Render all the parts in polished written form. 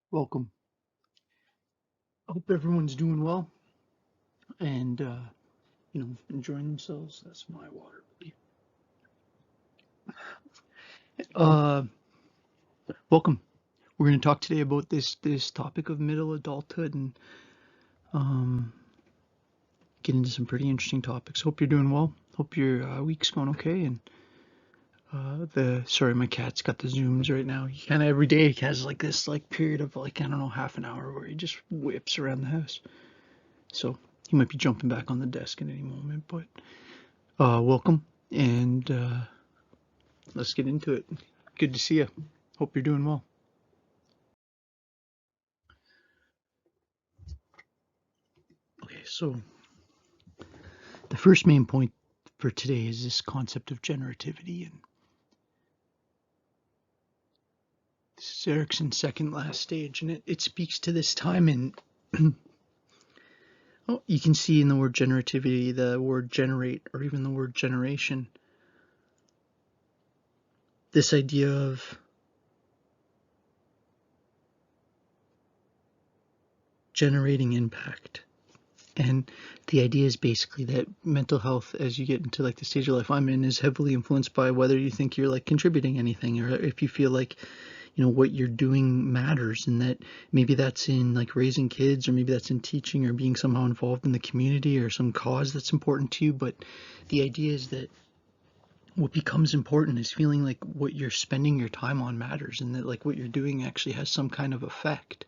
Welcome. I hope everyone's doing well and enjoying themselves. That's my water, buddy. Uh, Welcome. We're going to talk today about this topic of middle adulthood and um, get into some pretty interesting topics. Hope you're doing well. Hope your week's going okay. And my cat's got the zooms right now. He kind of every day he has like this period of I don't know, half an hour where he just whips around the house. So he might be jumping back on the desk at any moment. But welcome and. Let's get into it. Good to see you. Hope you're doing well. Okay, so the first main point for today is this concept of generativity, and this is Erickson's second last stage, and it speaks to this time in. Oh, you can see in the word generativity the word generate or even the word generation. This idea of generating impact. And the idea is basically that mental health, as you get into like the stage of life I'm in, is heavily influenced by whether you think you're like contributing anything or if you feel like what you're doing matters, and that maybe that's in like raising kids or maybe that's in teaching or being somehow involved in the community or some cause that's important to you. But the idea is that what becomes important is feeling like what you're spending your time on matters, and that like what you're doing actually has some kind of effect.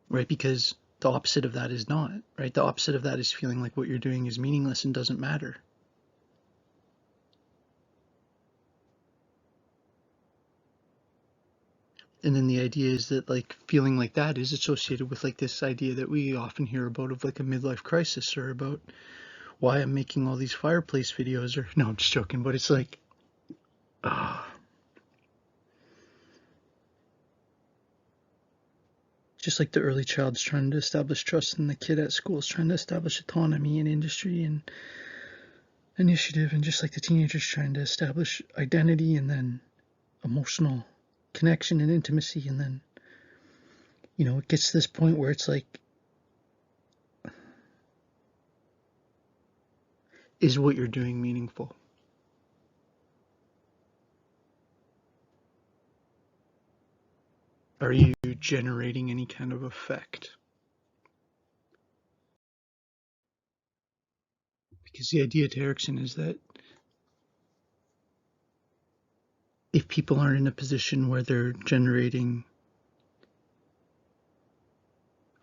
Right? Because the opposite of that is not, right? The opposite of that is feeling like what you're doing is meaningless and doesn't matter. And then the idea is that like feeling like that is associated with like this idea that we often hear about of like a midlife crisis, or about why I'm making all these fireplace videos, or no, I'm just joking, but it's like uh, just like the early child's trying to establish trust, and the kid at school is trying to establish autonomy and industry and initiative, and just like the teenager's trying to establish identity and then emotional connection and intimacy, and then it gets to this point where it's like, is what you're doing meaningful? Are you generating any kind of effect? Because the idea to Erickson is that if people aren't in a position where they're generating,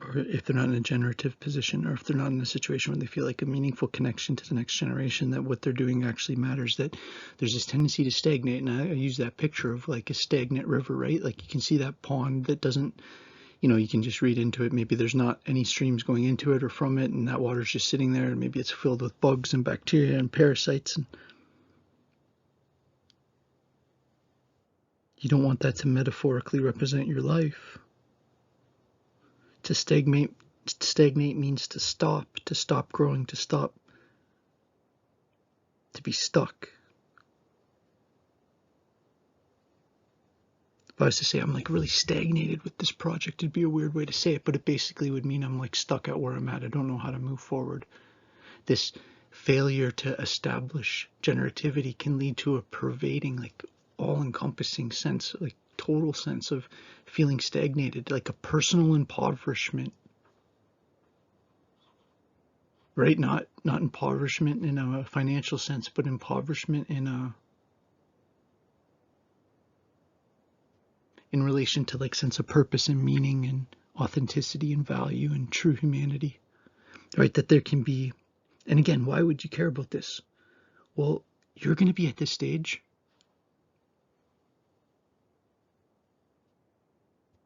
or if they're not in a generative position, or if they're not in a situation where they feel like a meaningful connection to the next generation, that what they're doing actually matters, that there's this tendency to stagnate. And I use that picture of like a stagnant river, right? Like you can see that pond that doesn't, you can just read into it. Maybe there's not any streams going into it or from it, and that water's just sitting there, and maybe it's filled with bugs and bacteria and parasites. And you don't want that to metaphorically represent your life. To stagnate means to stop growing, to be stuck. If I was to say I'm like really stagnated with this project, it'd be a weird way to say it, but it basically would mean I'm like stuck at where I'm at. I don't know how to move forward. This failure to establish generativity can lead to a pervading, like all-encompassing sense, like total sense of feeling stagnated, like a personal impoverishment, right? Not impoverishment in a financial sense, but impoverishment in relation to like sense of purpose and meaning and authenticity and value and true humanity, right? That there can be, and again, why would you care about this? Well, you're going to be at this stage.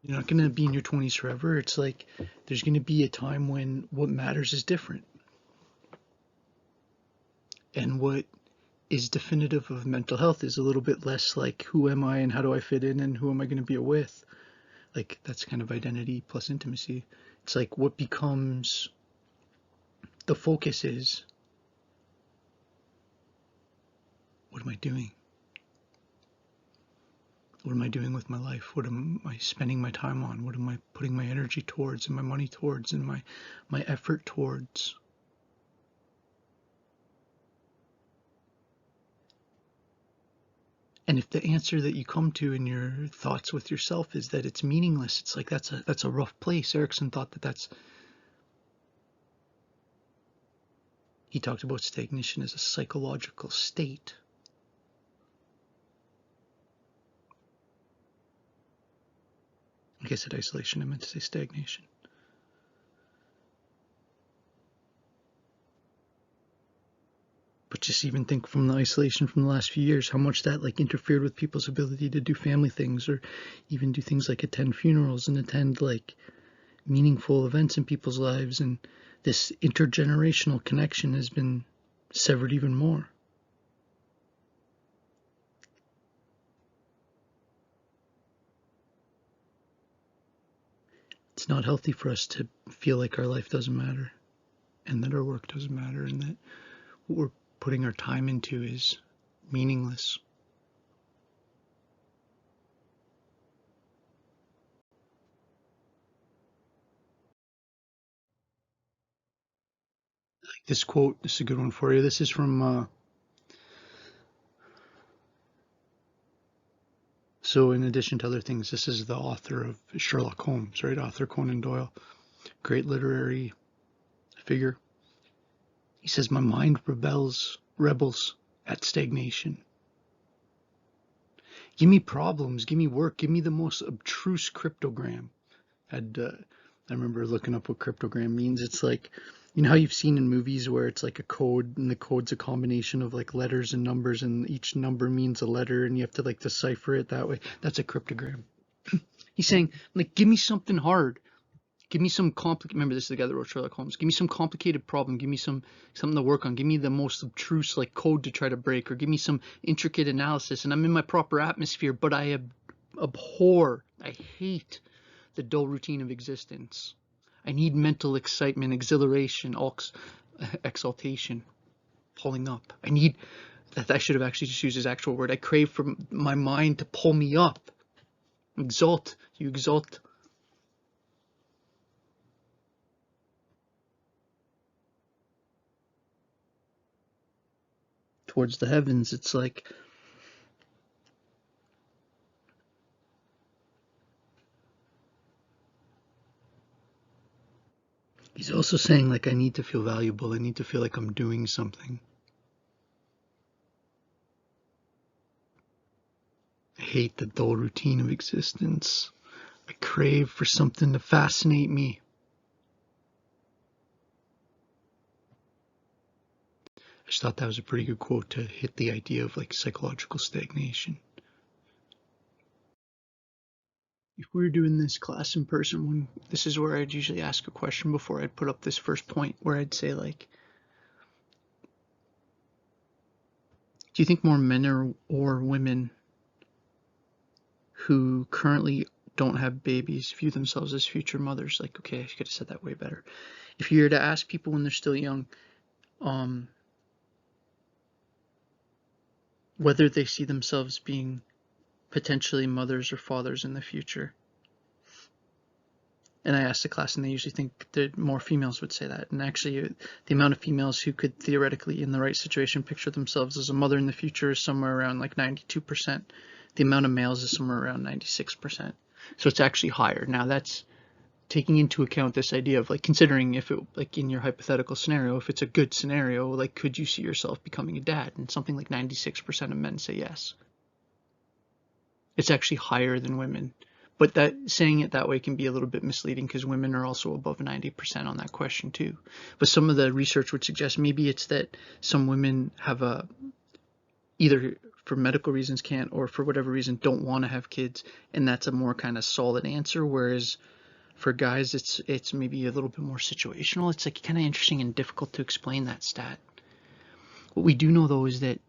You're not going to be in your 20s forever. It's like there's going to be a time when what matters is different. And what is definitive of mental health is a little bit less like who am I and how do I fit in and who am I going to be with? Like that's kind of identity plus intimacy. It's like what becomes the focus is what am I doing? What am I doing with my life? What am I spending my time on? What am I putting my energy towards and my money towards and my effort towards? And if the answer that you come to in your thoughts with yourself is that it's meaningless, it's like that's a rough place. Erickson thought he talked about stagnation as a psychological state. I guess I said isolation, I meant to say stagnation. But just even think from the isolation from the last few years, how much that like interfered with people's ability to do family things, or even do things like attend funerals and attend like meaningful events in people's lives. And this intergenerational connection has been severed even more. It's not healthy for us to feel like our life doesn't matter, and that our work doesn't matter, and that what we're putting our time into is meaningless. This quote, this is a good one for you. This is from, so in addition to other things, this is the author of Sherlock Holmes, right? Author Conan Doyle, great literary figure. He says, my mind rebels at stagnation. Give me problems, give me work, give me the most abstruse cryptogram. I remember looking up what cryptogram means. It's like, you know how you've seen in movies where it's like a code, and the code's a combination of like letters and numbers, and each number means a letter, and you have to like decipher it that way. That's a cryptogram. He's saying, like, give me something hard. Give me some complicated, remember this is the guy that wrote Sherlock Holmes. Give me some complicated problem. Give me something to work on. Give me the most abstruse like code to try to break, or give me some intricate analysis. And I'm in my proper atmosphere, but I abhor, I hate the dull routine of existence. I need mental excitement, exhilaration, exaltation, pulling up. I need, that I should have actually just used his actual word. I crave for my mind to pull me up. Exalt, you exalt. Towards the heavens. It's like, he's also saying, like, I need to feel valuable. I need to feel like I'm doing something. I hate the dull routine of existence. I crave for something to fascinate me. I just thought that was a pretty good quote to hit the idea of like psychological stagnation. If we were doing this class in person, this is where I'd usually ask a question before I'd put up this first point, where I'd say, like, do you think more men or women who currently don't have babies view themselves as future mothers? Like, okay, I could have said that way better. If you were to ask people when they're still young, whether they see themselves being potentially mothers or fathers in the future. And I asked the class, and they usually think that more females would say that. And actually, the amount of females who could theoretically, in the right situation, picture themselves as a mother in the future is somewhere around like 92%. The amount of males is somewhere around 96%. So it's actually higher. Now that's taking into account this idea of like considering if it, like in your hypothetical scenario, if it's a good scenario, like could you see yourself becoming a dad? And something like 96% of men say yes. It's actually higher than women. But that saying it that way can be a little bit misleading, because women are also above 90% on that question too. But some of the research would suggest maybe it's that some women have either for medical reasons can't, or for whatever reason don't want to have kids, and that's a more kind of solid answer. Whereas for guys, it's maybe a little bit more situational. It's like kind of interesting and difficult to explain that stat. What we do know though is that,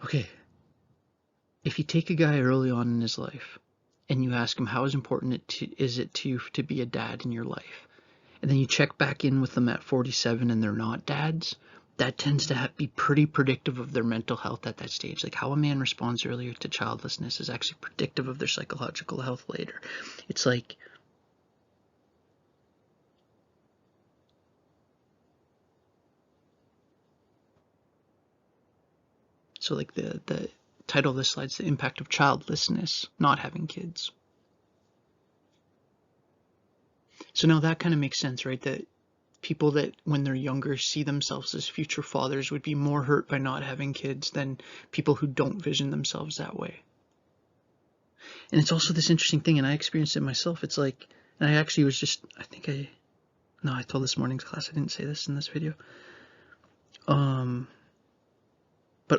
okay, if you take a guy early on in his life and you ask him how important is it to you to be a, dad in your life, and then you check back in with them at 47 and they're not dads, that tends to be pretty predictive of their mental health at that stage. Like how a man responds earlier to childlessness is actually predictive of their psychological health later. It's like, so like the title of this slide is The Impact of Childlessness, Not Having Kids. So now that kind of makes sense, right? That people that when they're younger see themselves as future fathers would be more hurt by not having kids than people who don't vision themselves that way. And it's also this interesting thing, and I experienced it myself. It's like, and I actually was just, I told this morning's class, I didn't say this in this video. But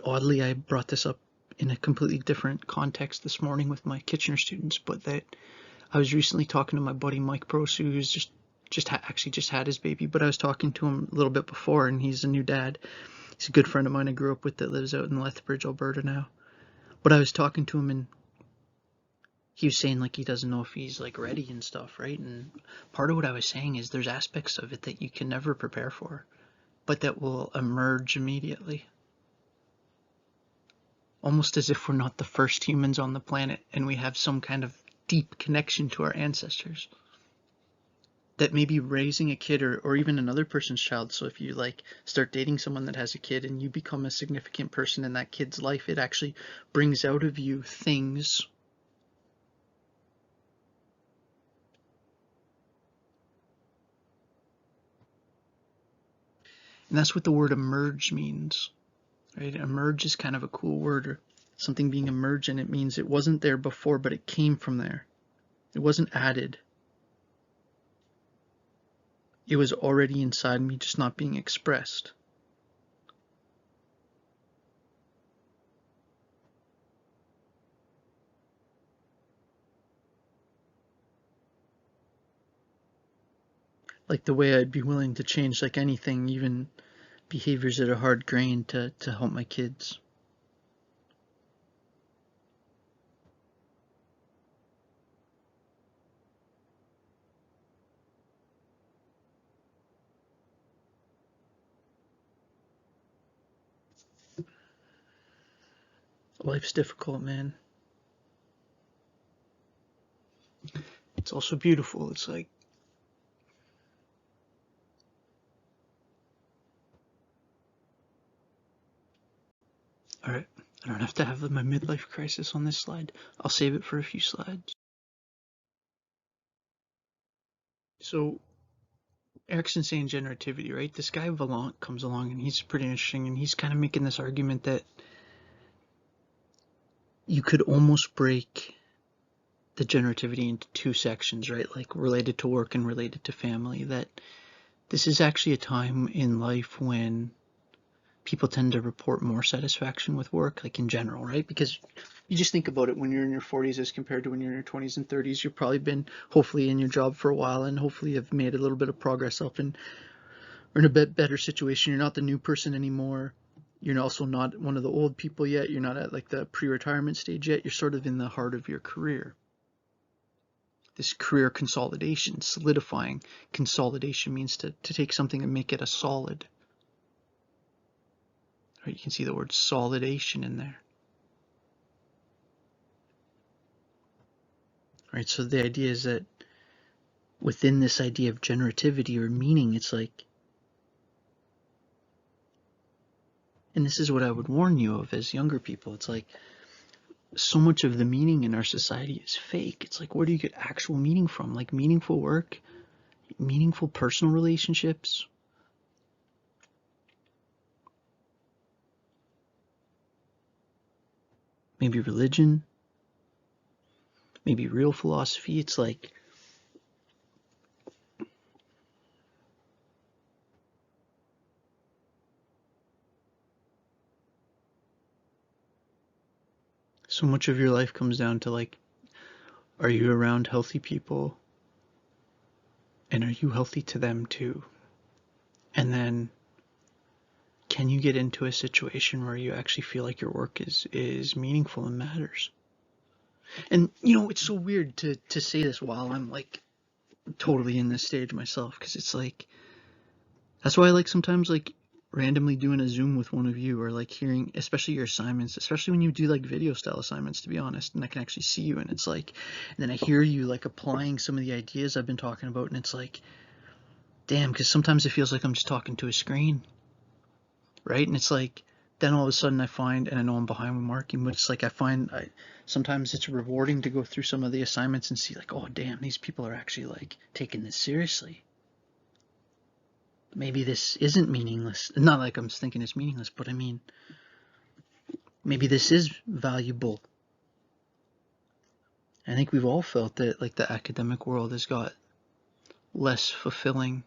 oddly, I brought this up in a completely different context this morning with my Kitchener students, but that I was recently talking to my buddy Mike Prosu, who's just had his baby, but I was talking to him a little bit before, and he's a new dad. He's a good friend of mine I grew up with that lives out in Lethbridge, Alberta now. But I was talking to him, and he was saying like he doesn't know if he's like ready and stuff, right? And part of what I was saying is there's aspects of it that you can never prepare for, but that will emerge immediately. Almost as if we're not the first humans on the planet and we have some kind of deep connection to our ancestors. That maybe raising a kid or even another person's child, so if you like start dating someone that has a kid and you become a significant person in that kid's life, it actually brings out of you things and that's what the word emerge means, right? Emerge is kind of a cool word, or something being emergent. It means it wasn't there before, but it came from there. It wasn't added. It was already inside me, just not being expressed. Like the way I'd be willing to change like anything, even behaviors that are hard grained to help my kids. Life's difficult, man. It's also beautiful. It's like, all right, I don't have to have my midlife crisis on this slide. I'll save it for a few slides. So Erickson's saying generativity, right? This guy Valant comes along and he's pretty interesting, and he's kind of making this argument that you could almost break the generativity into two sections, right? Like related to work and related to family. That this is actually a time in life when people tend to report more satisfaction with work, like in general, right? Because you just think about it, when you're in your 40s as compared to when you're in your 20s and 30s, you've probably been hopefully in your job for a while and hopefully have made a little bit of progress up and are in a bit better situation. You're not the new person anymore. You're also not one of the old people yet. You're not at like the pre-retirement stage yet. You're sort of in the heart of your career. This career consolidation, solidifying. Consolidation means to take something and make it a solid. Right, you can see the word solidation in there. Right, so the idea is that within this idea of generativity or meaning, it's like, and this is what I would warn you of as younger people, it's like so much of the meaning in our society is fake. It's like, where do you get actual meaning from? Like meaningful work, meaningful personal relationships, maybe religion, maybe real philosophy. It's like, so much of your life comes down to like, are you around healthy people? And are you healthy to them too? And then can you get into a situation where you actually feel like your work is meaningful and matters? And you know, it's so weird to say this while I'm like totally in this stage myself, because it's like, that's why I like sometimes like randomly doing a Zoom with one of you, or like hearing, especially your assignments, especially when you do like video style assignments, to be honest, and I can actually see you, and it's like, and then I hear you like applying some of the ideas I've been talking about, and it's like, damn, because sometimes it feels like I'm just talking to a screen, right? And it's like, then all of a sudden I find, and I know I'm behind with marking, but it's like sometimes it's rewarding to go through some of the assignments and see like, oh damn, these people are actually like taking this seriously. Maybe this isn't meaningless. Not like I'm thinking it's meaningless, but I mean, maybe this is valuable. I think we've all felt that like the academic world has got less fulfilling,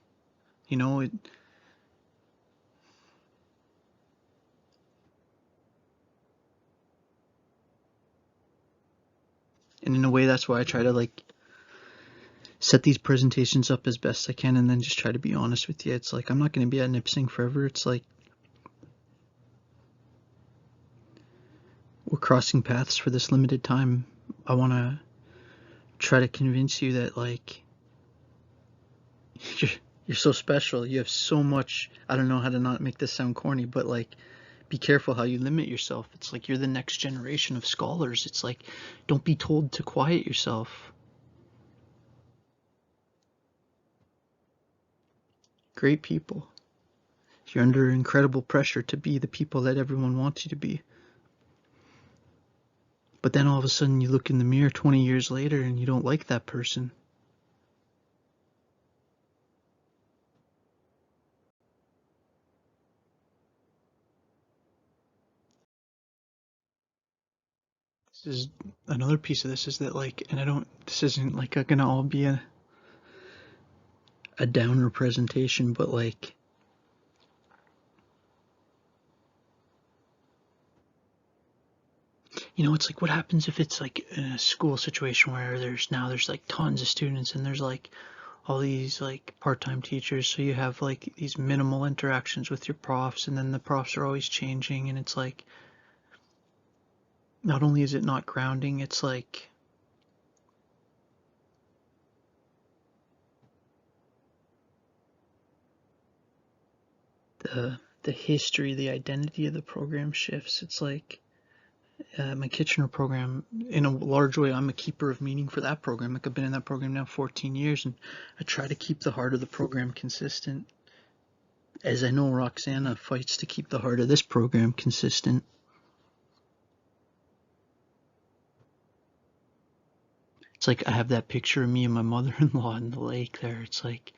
you know, and in a way that's why I try to like set these presentations up as best I can, and then just try to be honest with you. It's like, I'm not going to be at Nipsing forever. It's like, we're crossing paths for this limited time. I want to try to convince you that like, you're, you're so special. You have so much. I don't know how to not make this sound corny, but like, be careful how you limit yourself. It's like, you're the next generation of scholars. It's like, don't be told to quiet yourself. Great people. You're under incredible pressure to be the people that everyone wants you to be. But then all of a sudden you look in the mirror 20 years later and you don't like that person. This is another piece of this, is that like, and I don't, this isn't like gonna all be a downer presentation, but like, you know, it's like, what happens if it's like in a school situation where there's like tons of students, and there's like all these like part-time teachers, so you have like these minimal interactions with your profs, and then the profs are always changing, and it's like, not only is it not grounding, it's like, the history, the identity of the program shifts. It's like, my Kitchener program, in a large way, I'm a keeper of meaning for that program. Like, I've been in that program now 14 years, and I try to keep the heart of the program consistent, as I know Roxana fights to keep the heart of this program consistent. It's like, I have that picture of me and my mother-in-law in the lake there. It's like,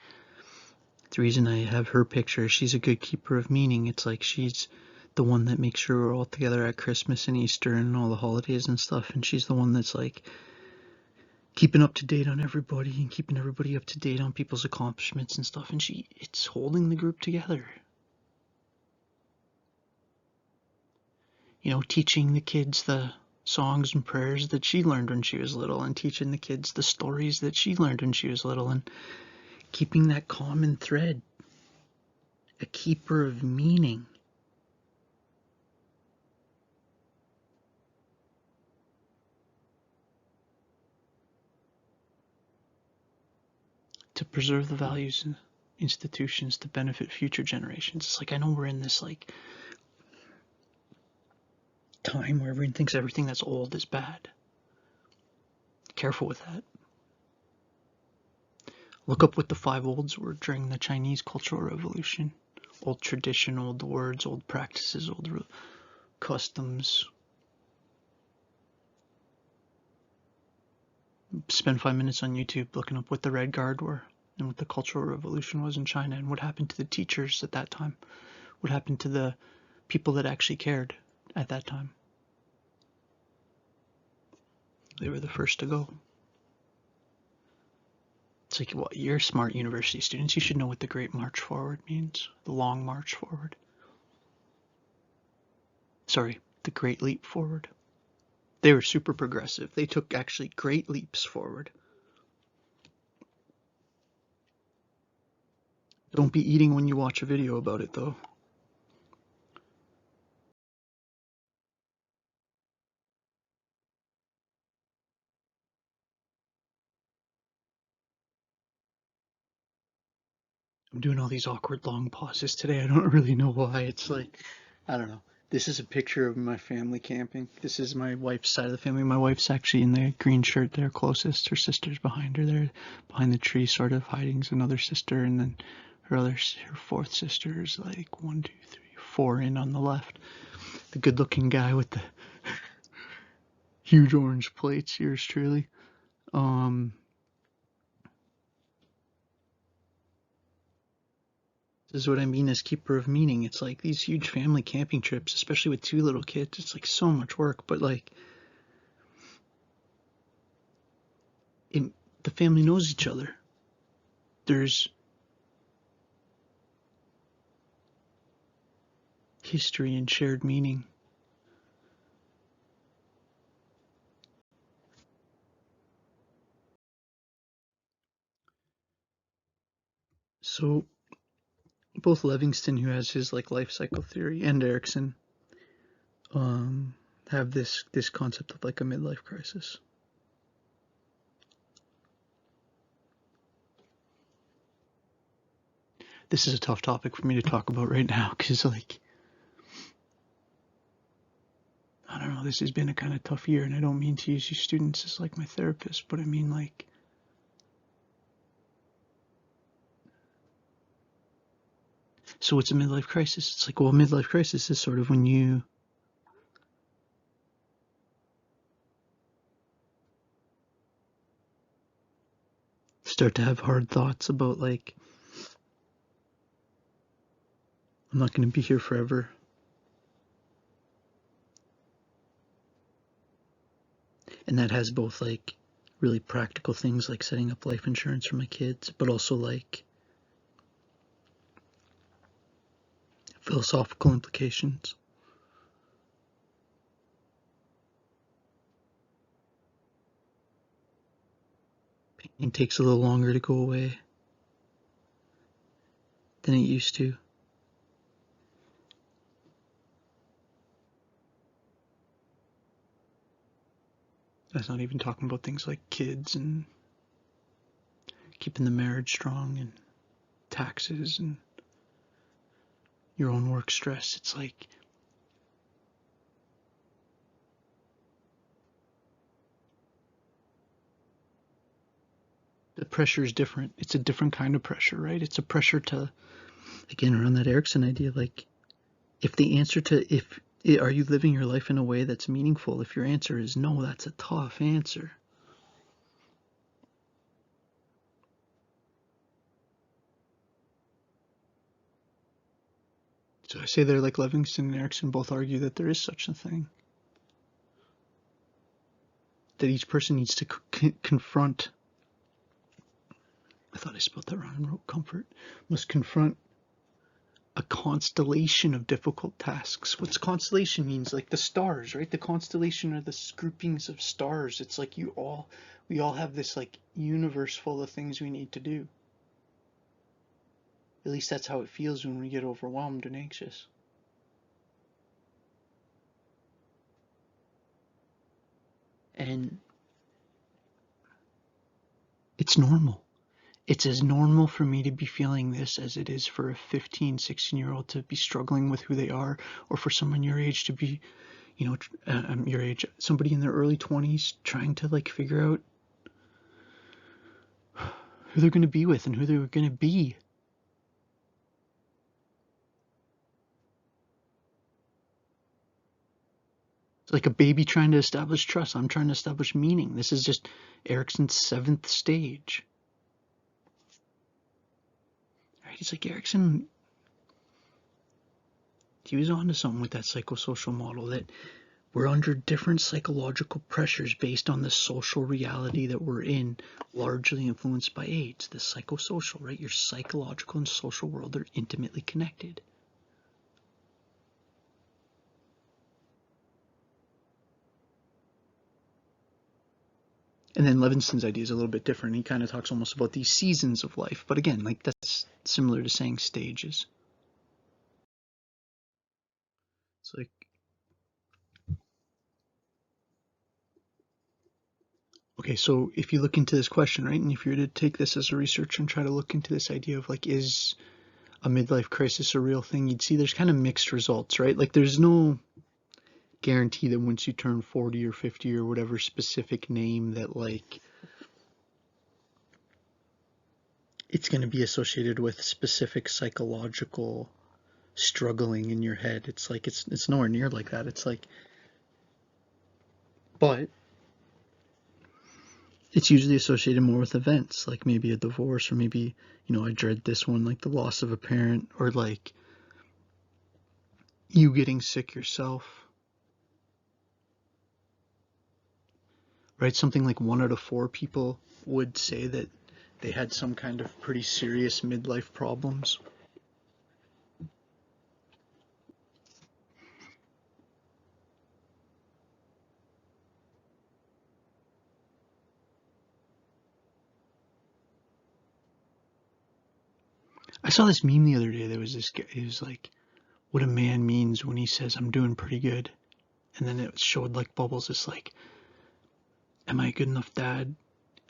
the reason I have her picture, she's a good keeper of meaning. It's like, she's the one that makes sure we're all together at Christmas and Easter and all the holidays and stuff, and she's the one that's like keeping up to date on everybody and keeping everybody up to date on people's accomplishments and stuff, and it's holding the group together. You know, teaching the kids the songs and prayers that she learned when she was little, and teaching the kids the stories that she learned when she was little, and keeping that common thread. A keeper of meaning. To preserve the values and institutions to benefit future generations. It's like, I know we're in this like time where everyone thinks everything that's old is bad. Careful with that. Look up what the five olds were during the Chinese Cultural Revolution. Old tradition, old words, old practices, old customs. Spend 5 minutes on YouTube looking up what the Red Guard were and what the Cultural Revolution was in China, and what happened to the teachers at that time. What happened to the people that actually cared at that time. They were the first to go. It's like, well, you're smart university students. You should know what the Great March Forward means. The Long March Forward. Sorry, the Great Leap Forward. They were super progressive. They took actually great leaps forward. Don't be eating when you watch a video about it, though. I'm doing all these awkward long pauses today. I don't really know why. It's like, I don't know. This is a picture of my family camping. This is my wife's side of the family. My wife's actually in the green shirt there closest. Her sister's behind her there, behind the tree, sort of hiding another sister, and then her fourth sister is like 1, 2, 3, 4 in on the left. The good-looking guy with the huge orange plates. Yours truly. This is what I mean as keeper of meaning. It's like these huge family camping trips, especially with 2 little kids. It's like so much work, but like the family knows each other. There's history and shared meaning. So both Livingston, who has his like life cycle theory, and Erickson have this concept of like a midlife crisis. This is a tough topic for me to talk about right now because like I don't know, this has been a kind of tough year, and I don't mean to use you students as like my therapist, but I mean like so what's a midlife crisis? It's like, well, midlife crisis is sort of when you start to have hard thoughts about like, I'm not going to be here forever. And that has both like really practical things like setting up life insurance for my kids, but also like philosophical implications. Pain takes a little longer to go away than it used to. That's not even talking about things like kids and keeping the marriage strong and taxes and your own work stress. It's like the pressure is different. It's a different kind of pressure, right? It's a pressure to, again, around that Erickson idea, like if the answer to if are you living your life in a way that's meaningful, if your answer is no, that's a tough answer. So I say they're like Livingston and Erickson both argue that there is such a thing, that each person needs to confront, I thought I spelled that wrong and wrote comfort, must confront a constellation of difficult tasks. What's constellation means? Like the stars, right? The constellation are the groupings of stars. It's like we all have this like universe full of things we need to do. At least that's how it feels when we get overwhelmed and anxious. And it's normal. It's as normal for me to be feeling this as it is for a 15, 16-year-old to be struggling with who they are, or for someone your age to be, your age, somebody in their early 20s trying to like figure out who they're going to be with and who they're going to be. It's like a baby trying to establish trust. I'm trying to establish meaning. This is just Erickson's 7th stage. Right? It's like Erickson, he was onto something with that psychosocial model, that we're under different psychological pressures based on the social reality that we're in, largely influenced by age. The psychosocial, right? Your psychological and social world are intimately connected. And then Levinson's idea is a little bit different. He kind of talks almost about these seasons of life. But again, like that's similar to saying stages. It's like, Okay, so if you look into this question, right, and if you were to take this as a researcher and try to look into this idea of like, is a midlife crisis a real thing, you'd see there's kind of mixed results, right? Like there's no guarantee that once you turn 40 or 50 or whatever specific name that like it's going to be associated with specific psychological struggling in your head. It's like it's nowhere near like that. It's like, but it's usually associated more with events, like maybe a divorce, or maybe, I dread this one, like the loss of a parent, or like you getting sick yourself, right? Something like 1 out of 4 people would say that they had some kind of pretty serious midlife problems. I saw this meme the other day. There was this guy, it was like, what a man means when he says, I'm doing pretty good. And then it showed like bubbles. It's like, am I a good enough dad?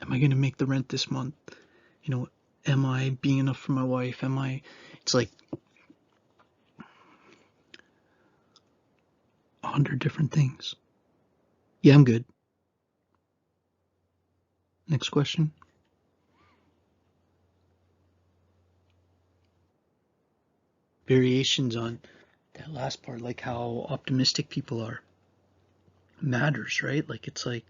Am I going to make the rent this month? Am I being enough for my wife? It's like 100 different things. Yeah, I'm good. Next question. Variations on that last part, like how optimistic people are, matters, right? Like it's like,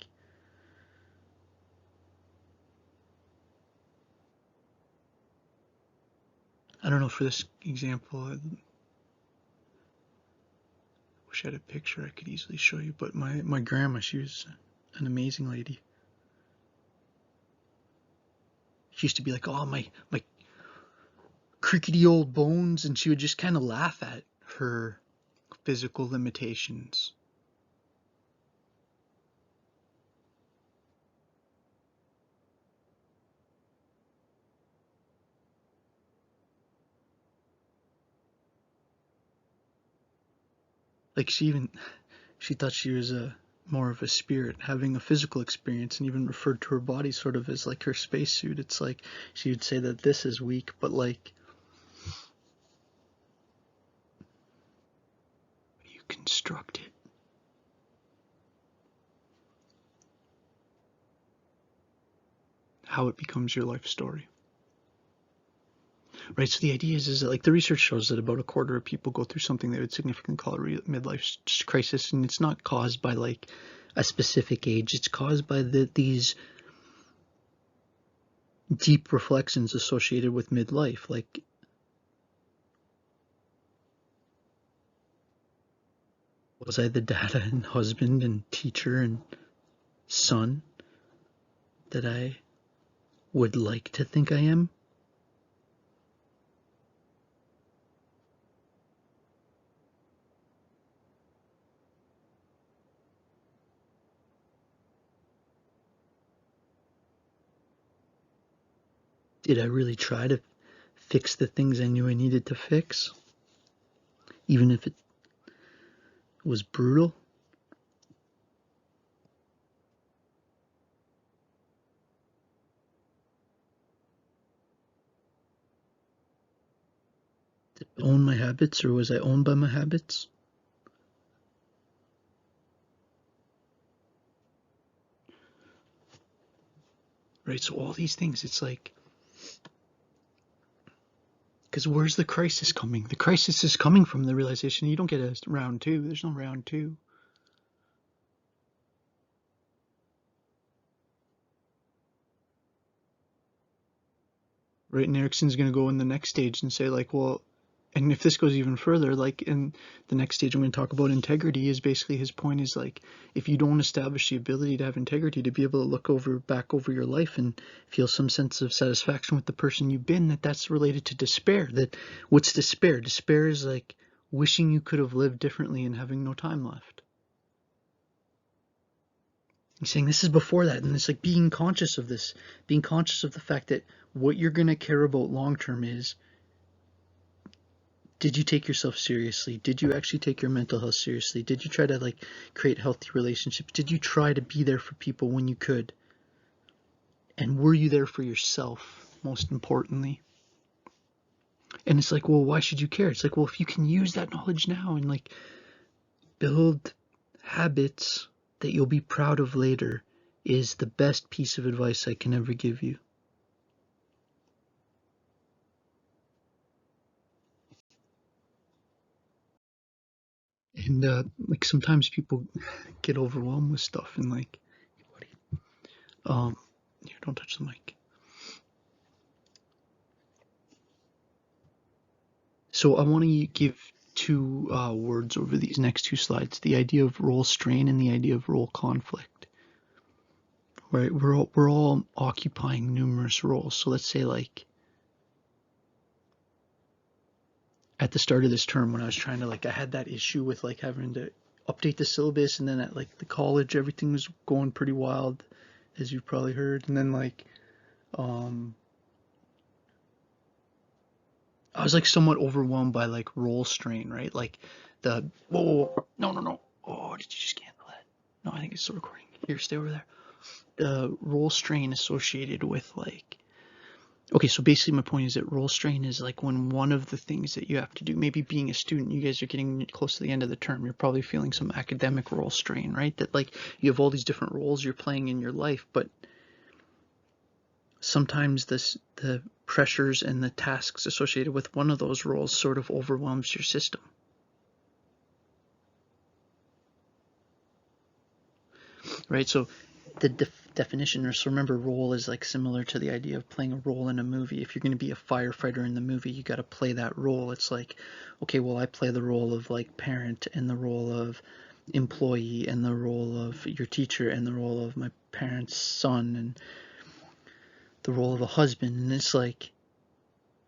I don't know, for this example, I wish I had a picture I could easily show you, but my grandma, she was an amazing lady. She used to be like, oh, my crickety old bones, and she would just kind of laugh at her physical limitations. Like she thought she was more of a spirit having a physical experience, and even referred to her body sort of as like her spacesuit. It's like she would say that this is weak, but like you construct it. How it becomes your life story. Right, so the idea is that like the research shows that about 1/4 of people go through something they would significantly call a midlife crisis, and it's not caused by like a specific age. It's caused by these deep reflections associated with midlife. Like, was I the dad and husband and teacher and son that I would like to think I am? Did I really try to fix the things I knew I needed to fix, even if it was brutal? Did I own my habits, or was I owned by my habits? Right, so all these things, it's like, because where's the crisis coming? The crisis is coming from the realization you don't get a round 2. There's no round 2. Right, and Erickson's going to go in the next stage and say like, well, and if this goes even further, like in the next stage I'm going to talk about integrity, is basically his point is like, if you don't establish the ability to have integrity, to be able to look back over your life and feel some sense of satisfaction with the person you've been, that's related to despair. That what's despair? Despair is like wishing you could have lived differently and having no time left. He's saying this is before that, and it's like being conscious of this, being conscious of the fact that what you're going to care about long term is, did you take yourself seriously? Did you actually take your mental health seriously? Did you try to like create healthy relationships? Did you try to be there for people when you could? And were you there for yourself, most importantly? And it's like, well, why should you care? It's like, well, if you can use that knowledge now and like build habits that you'll be proud of later, is the best piece of advice I can ever give you. And like sometimes people get overwhelmed with stuff and like, here, don't touch the mic. So I want to give two words over these next two slides: the idea of role strain and the idea of role conflict. Right? We're all occupying numerous roles. So let's say like at the start of this term when I was trying to like I had that issue with like having to update the syllabus, and then at like the college everything was going pretty wild, as you've probably heard, and then like I was like somewhat overwhelmed by like role strain, right? Like the whoa, no. Oh, did you just cancel that? No, I think it's still recording. Here, stay over there. The role strain associated with like, okay, so basically my point is that role strain is like when one of the things that you have to do, maybe being a student, you guys are getting close to the end of the term, you're probably feeling some academic role strain, right? That like you have all these different roles you're playing in your life, but sometimes the pressures and the tasks associated with one of those roles sort of overwhelms your system. Right? So the definition, or so remember, role is like similar to the idea of playing a role in a movie. If you're going to be a firefighter in the movie, you got to play that role. It's like, okay, well, I play the role of like parent and the role of employee and the role of your teacher and the role of my parent's son and the role of a husband. And it's like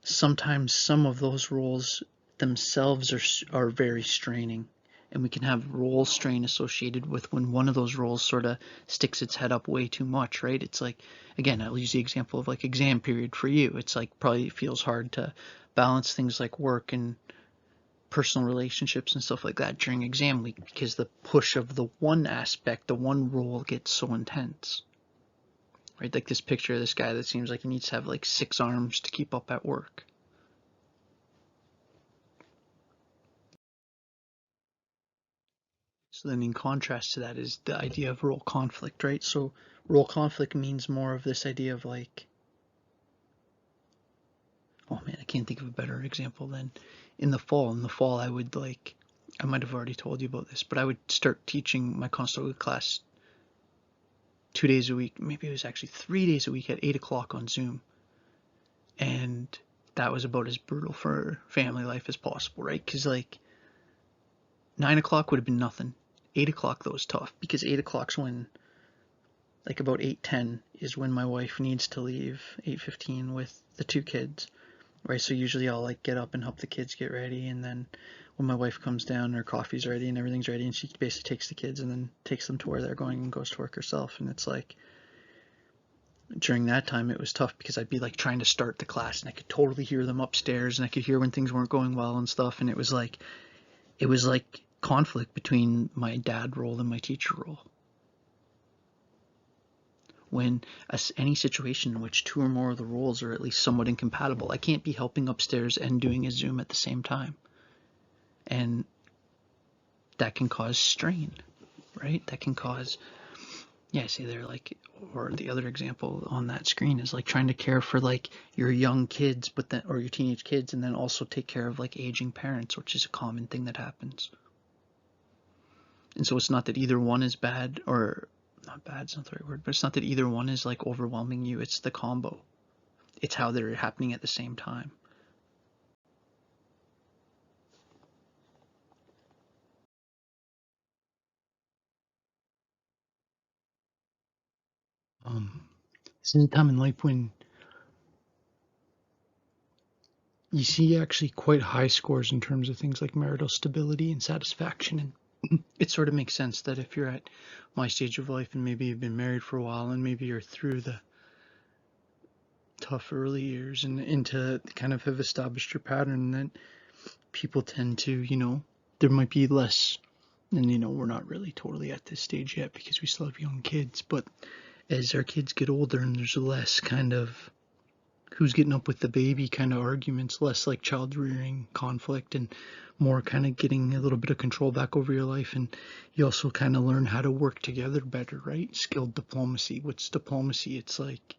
sometimes some of those roles themselves are very straining, and we can have role strain associated with when one of those roles sort of sticks its head up way too much, right? It's like, again, I'll use the example of like exam period for you. It's like probably it feels hard to balance things like work and personal relationships and stuff like that during exam week because the push of the one aspect, the one role gets so intense. Right? Like this picture of this guy that seems like he needs to have like 6 arms to keep up at work. So then in contrast to that is the idea of role conflict, right? So role conflict means more of this idea of like, oh man, I can't think of a better example than in the fall. In the fall, I would like, I might have already told you about this, but I would start teaching my Conestoga class 2 days a week. Maybe it was actually 3 days a week at 8 o'clock on Zoom. And that was about as brutal for family life as possible, right? Because like 9 o'clock would have been nothing. 8 o'clock though was tough because 8 o'clock's when like about 8:10 is when my wife needs to leave. 8:15 with the 2 kids, right? So usually I'll like get up and help the kids get ready, and then when my wife comes down, her coffee's ready and everything's ready, and she basically takes the kids and then takes them to where they're going and goes to work herself. And it's like during that time it was tough because I'd be like trying to start the class and I could totally hear them upstairs and I could hear when things weren't going well and stuff, and it was like conflict between my dad role and my teacher role. When any situation in which 2 or more of the roles are at least somewhat incompatible, I can't be helping upstairs and doing a Zoom at the same time. And that can cause strain, right? That can cause, yeah, see there, like, or the other example on that screen is like trying to care for like your young kids, but then, or your teenage kids, and then also take care of like aging parents, which is a common thing that happens. And so it's not that either one is bad, or not bad, it's not the right word, but it's not that either one is like overwhelming you, it's the combo. It's how they're happening at the same time. This is a time in life when you see actually quite high scores in terms of things like marital stability and satisfaction. And it sort of makes sense that if you're at my stage of life and maybe you've been married for a while and maybe you're through the tough early years and into kind of have established your pattern, that people tend to, there might be less, and we're not really totally at this stage yet because we still have young kids, but as our kids get older and there's less kind of who's getting up with the baby kind of arguments, less like child rearing conflict, and more kind of getting a little bit of control back over your life. And you also kind of learn how to work together better, right? Skilled diplomacy. What's diplomacy? It's like,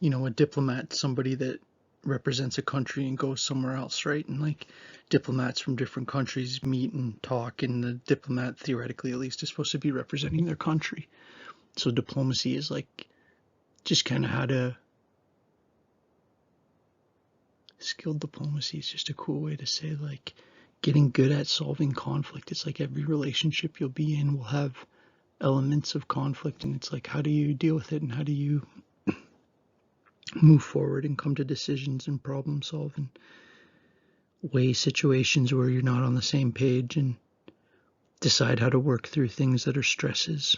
you know, a diplomat, somebody that represents a country and goes somewhere else, right? And like diplomats from different countries meet and talk, and the diplomat, theoretically at least, is supposed to be representing their country. So diplomacy is like just kind of how to, skilled diplomacy is just a cool way to say like getting good at solving conflict. It's like every relationship you'll be in will have elements of conflict, and it's like how do you deal with it and how do you move forward and come to decisions and problem solve and weigh situations where you're not on the same page and decide how to work through things that are stresses.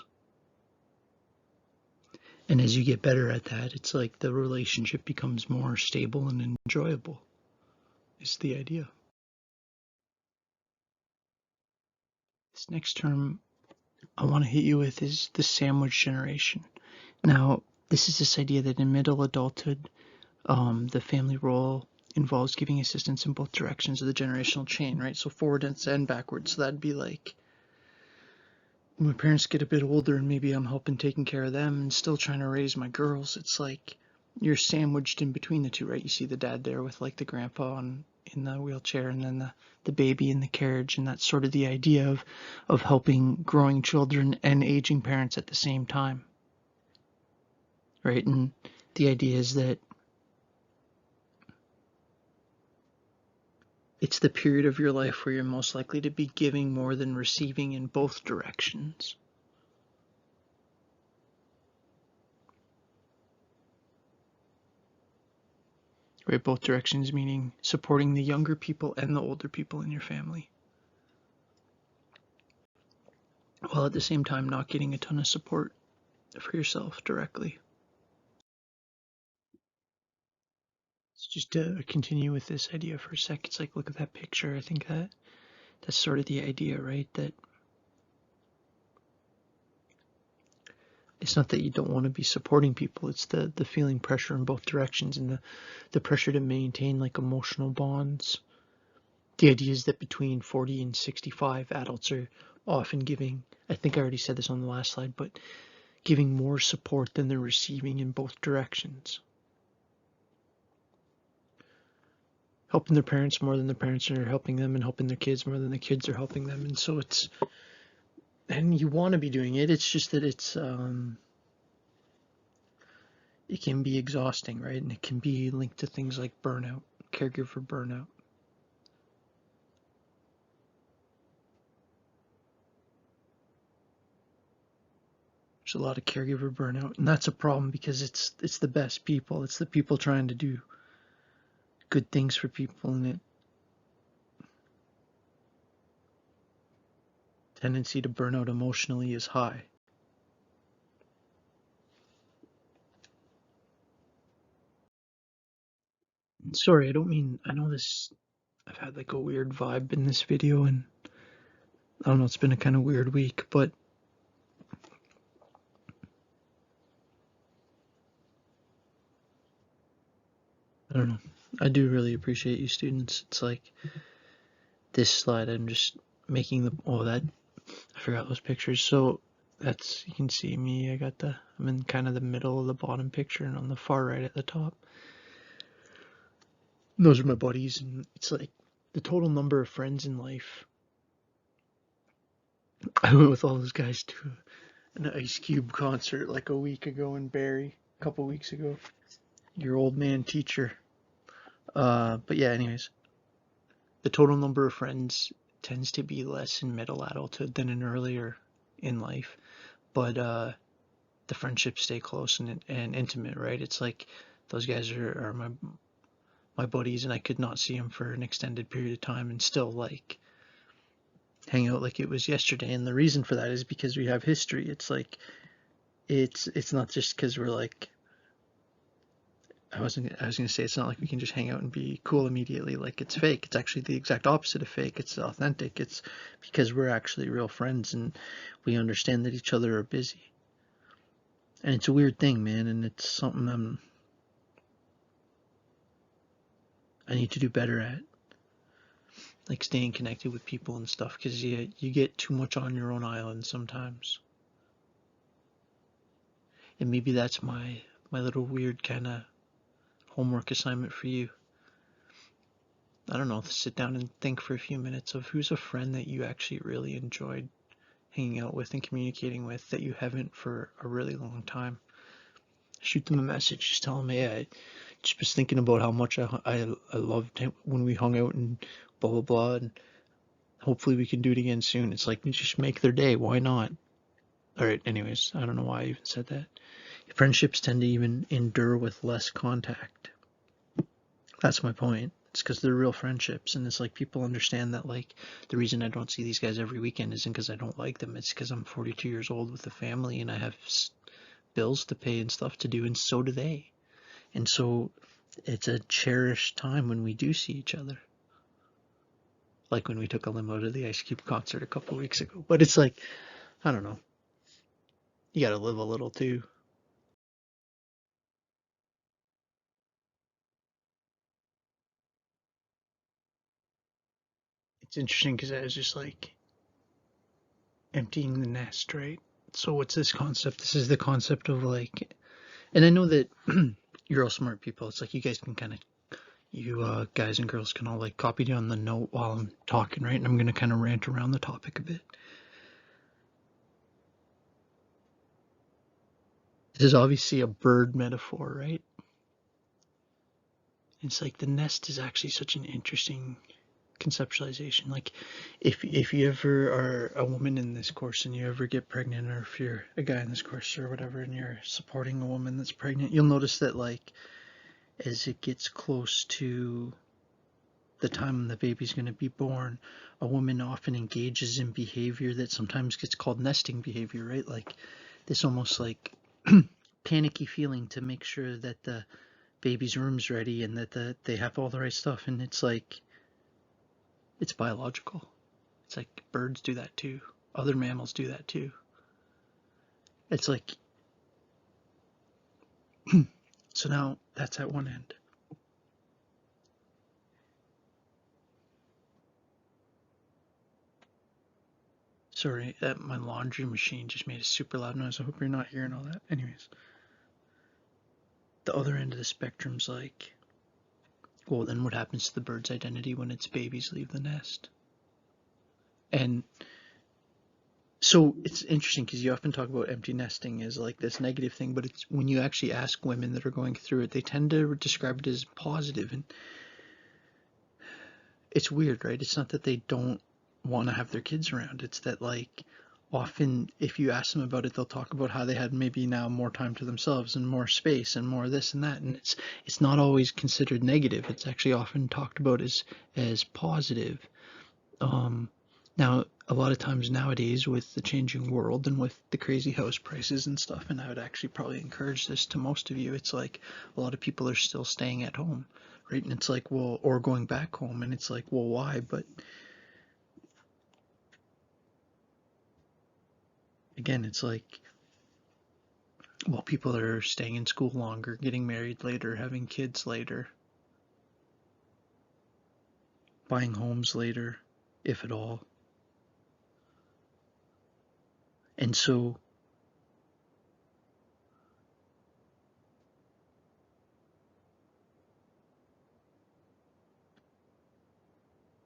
And as you get better at that, it's like the relationship becomes more stable and enjoyable, is the idea. This next term I want to hit you with is the sandwich generation. Now, this is this idea that in middle adulthood, the family role involves giving assistance in both directions of the generational chain, right? So forward and backwards. So that'd be like when my parents get a bit older and maybe I'm helping taking care of them and still trying to raise my girls. It's like you're sandwiched in between the two, right? You see the dad there with like the grandpa in the wheelchair and then the baby in the carriage, and that's sort of the idea of helping growing children and aging parents at the same time, right? And the idea is that it's the period of your life where you're most likely to be giving more than receiving in both directions. Right, both directions meaning supporting the younger people and the older people in your family, while at the same time not getting a ton of support for yourself directly. So just to continue with this idea for a sec, it's like, look at that picture. I think that's sort of the idea, right? That it's not that you don't want to be supporting people, it's the feeling pressure in both directions and the pressure to maintain like emotional bonds. The idea is that between 40 and 65, adults are often giving, I think I already said this on the last slide, but giving more support than they're receiving in both directions. Helping their parents more than the parents are helping them, and helping their kids more than the kids are helping them. And so it's, and you want to be doing it, it's just that it's, it can be exhausting, right? And it can be linked to things like burnout, caregiver burnout. There's a lot of caregiver burnout, and that's a problem because it's the best people. It's the people trying to do good things for people, and it tendency to burn out emotionally is high. Sorry, I don't mean, I know this, I've had like a weird vibe in this video, and I don't know, it's been a kind of weird week, but I don't know. I do really appreciate you students. It's like this slide, I'm just making the, oh, that, I forgot those pictures. So that's, you can see me, I'm in kind of the middle of the bottom picture and on the far right at the top. And those are my buddies, and it's like the total number of friends in life. I went with all those guys to an Ice Cube concert like a week ago in Barrie, a couple weeks ago. Your old man teacher. But yeah, anyways, the total number of friends tends to be less in middle adulthood than in earlier in life, but the friendships stay close and intimate, right? It's like those guys are my buddies, and I could not see them for an extended period of time and still like hang out like it was yesterday. And the reason for that is because we have history. It's like it's not just because we're like I was gonna say, it's not like we can just hang out and be cool immediately. Like, it's fake. It's actually the exact opposite of fake. It's authentic. It's because we're actually real friends and we understand that each other are busy. And it's a weird thing, man, and it's something I need to do better at. Like, staying connected with people and stuff, because you get too much on your own island sometimes. And maybe that's my little weird kind of homework assignment for you. I don't know, sit down and think for a few minutes of who's a friend that you actually really enjoyed hanging out with and communicating with that you haven't for a really long time. Shoot them a message, just tell them, hey, I just was thinking about how much I loved when we hung out and blah blah blah, and hopefully we can do it again soon. It's like, just make their day. Why not? All right. Anyways, I don't know why I even said that. Friendships tend to even endure with less contact. That's my point. It's because they're real friendships, and it's like people understand that, like, the reason I don't see these guys every weekend isn't because I don't like them. It's because I'm 42 years old with a family and I have bills to pay and stuff to do, and so do they. And so it's a cherished time when we do see each other. Like when we took a limo to the Ice Cube concert a couple of weeks ago. But it's like, I don't know. You gotta live a little too. It's interesting because I was just like emptying the nest, right? So what's this concept? This is the concept of like, and I know that you're all smart people. It's like you guys can kind of, you guys and girls can all like copy down the note while I'm talking, right? And I'm gonna kind of rant around the topic a bit. This is obviously a bird metaphor, right? It's like the nest is actually such an interesting conceptualization. Like, if you ever are a woman in this course and you ever get pregnant, or if you're a guy in this course or whatever, and you're supporting a woman that's pregnant, you'll notice that, like, as it gets close to the time the baby's going to be born, a woman often engages in behavior that sometimes gets called nesting behavior, right? Like this almost like panicky feeling to make sure that the baby's room's ready and that they have all the right stuff. And it's like, it's biological. It's like birds do that too. Other mammals do that too. It's like, so now that's at one end. Sorry, my laundry machine just made a super loud noise. I hope you're not hearing all that. Anyways, the other end of the spectrum's like, well, then what happens to the bird's identity when its babies leave the nest? And so it's interesting because you often talk about empty nesting as like this negative thing, but it's when you actually ask women that are going through it, they tend to describe it as positive. And it's weird, right? It's not that they don't want to have their kids around. It's that, like, often if you ask them about it, they'll talk about how they had maybe now more time to themselves and more space and more this and that. And it's not always considered negative. It's actually often talked about as positive. Um, Now, a lot of times nowadays, with the changing world and with the crazy house prices and stuff, and I would actually probably encourage this to most of you, it's like a lot of people are still staying at home, right? And it's like, well, or going back home, and it's like, well, why? But again, it's like, well, people are staying in school longer, getting married later, having kids later, buying homes later, if at all. And so,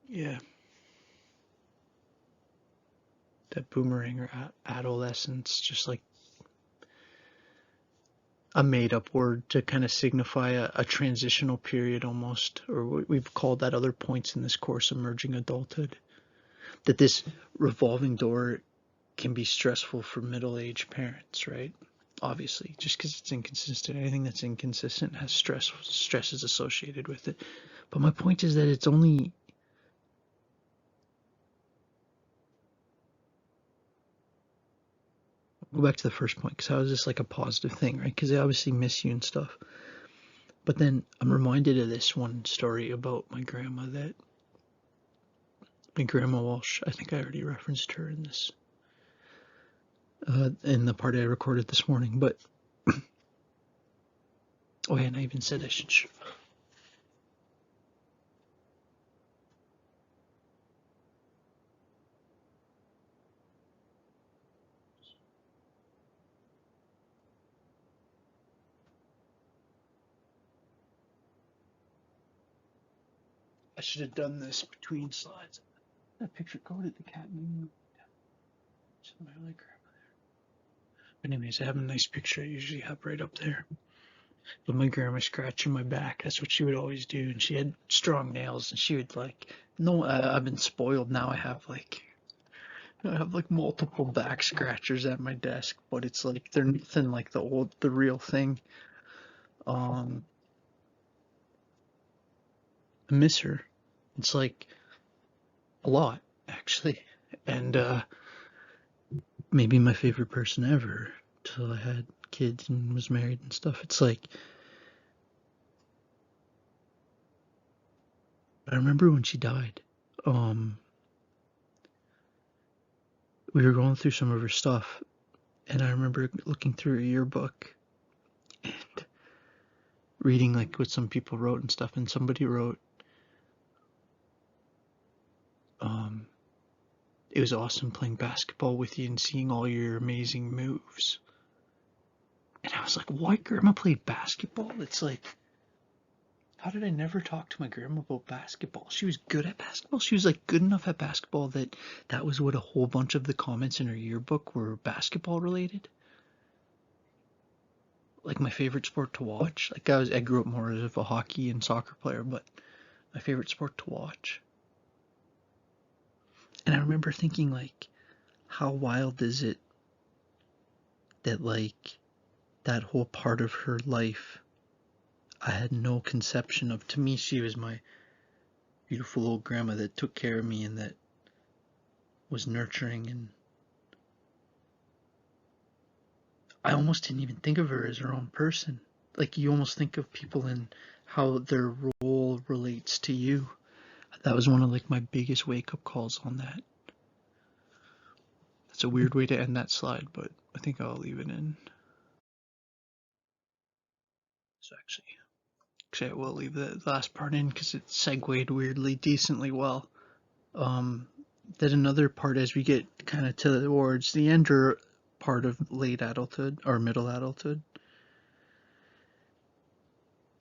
yeah, that boomerang or adolescence, just like a made up word to kind of signify a transitional period almost, or what we've called that other points in this course, emerging adulthood. That this revolving door can be stressful for middle aged parents, right? Obviously, just because it's inconsistent. Anything that's inconsistent has stresses associated with it. But my point is that it's only, go back to the first point, because how is this like a positive thing, right? Because they obviously miss you and stuff. But then I'm reminded of this one story about my grandma my grandma Walsh. I think I already referenced her in this, in the part I recorded this morning. But oh yeah, and I even said I should. I should have done this between slides. That picture coded the cat moving. My other grandma. But anyways, I have a nice picture I usually have right up there. But my grandma scratching my back. That's what she would always do. And she had strong nails, and she would like. No, I've been spoiled now. I have like multiple back scratchers at my desk, but it's like they're nothing like the real thing. I miss her. It's like a lot actually, and maybe my favorite person ever till I had kids and was married and stuff. It's like I remember when she died. We were going through some of her stuff, and I remember looking through her yearbook and reading like what some people wrote and stuff, and somebody wrote, it was awesome playing basketball with you and seeing all your amazing moves. And I was like, why grandma played basketball? It's like, how did I never talk to my grandma about basketball? She was good at basketball. She was like good enough at basketball that was what a whole bunch of the comments in her yearbook were basketball related. Like my favorite sport to watch. Like I grew up more as a hockey and soccer player, but my favorite sport to watch. And I remember thinking like, how wild is it that like that whole part of her life I had no conception of. To me, she was my beautiful old grandma that took care of me and that was nurturing, and I almost didn't even think of her as her own person. Like you almost think of people and how their role relates to you. That was one of like my biggest wake up calls on that. That's a weird way to end that slide, but I think I'll leave it in. So actually I will leave the last part in because it segued weirdly decently well. That another part as we get kind of towards the end or part of late adulthood or middle adulthood,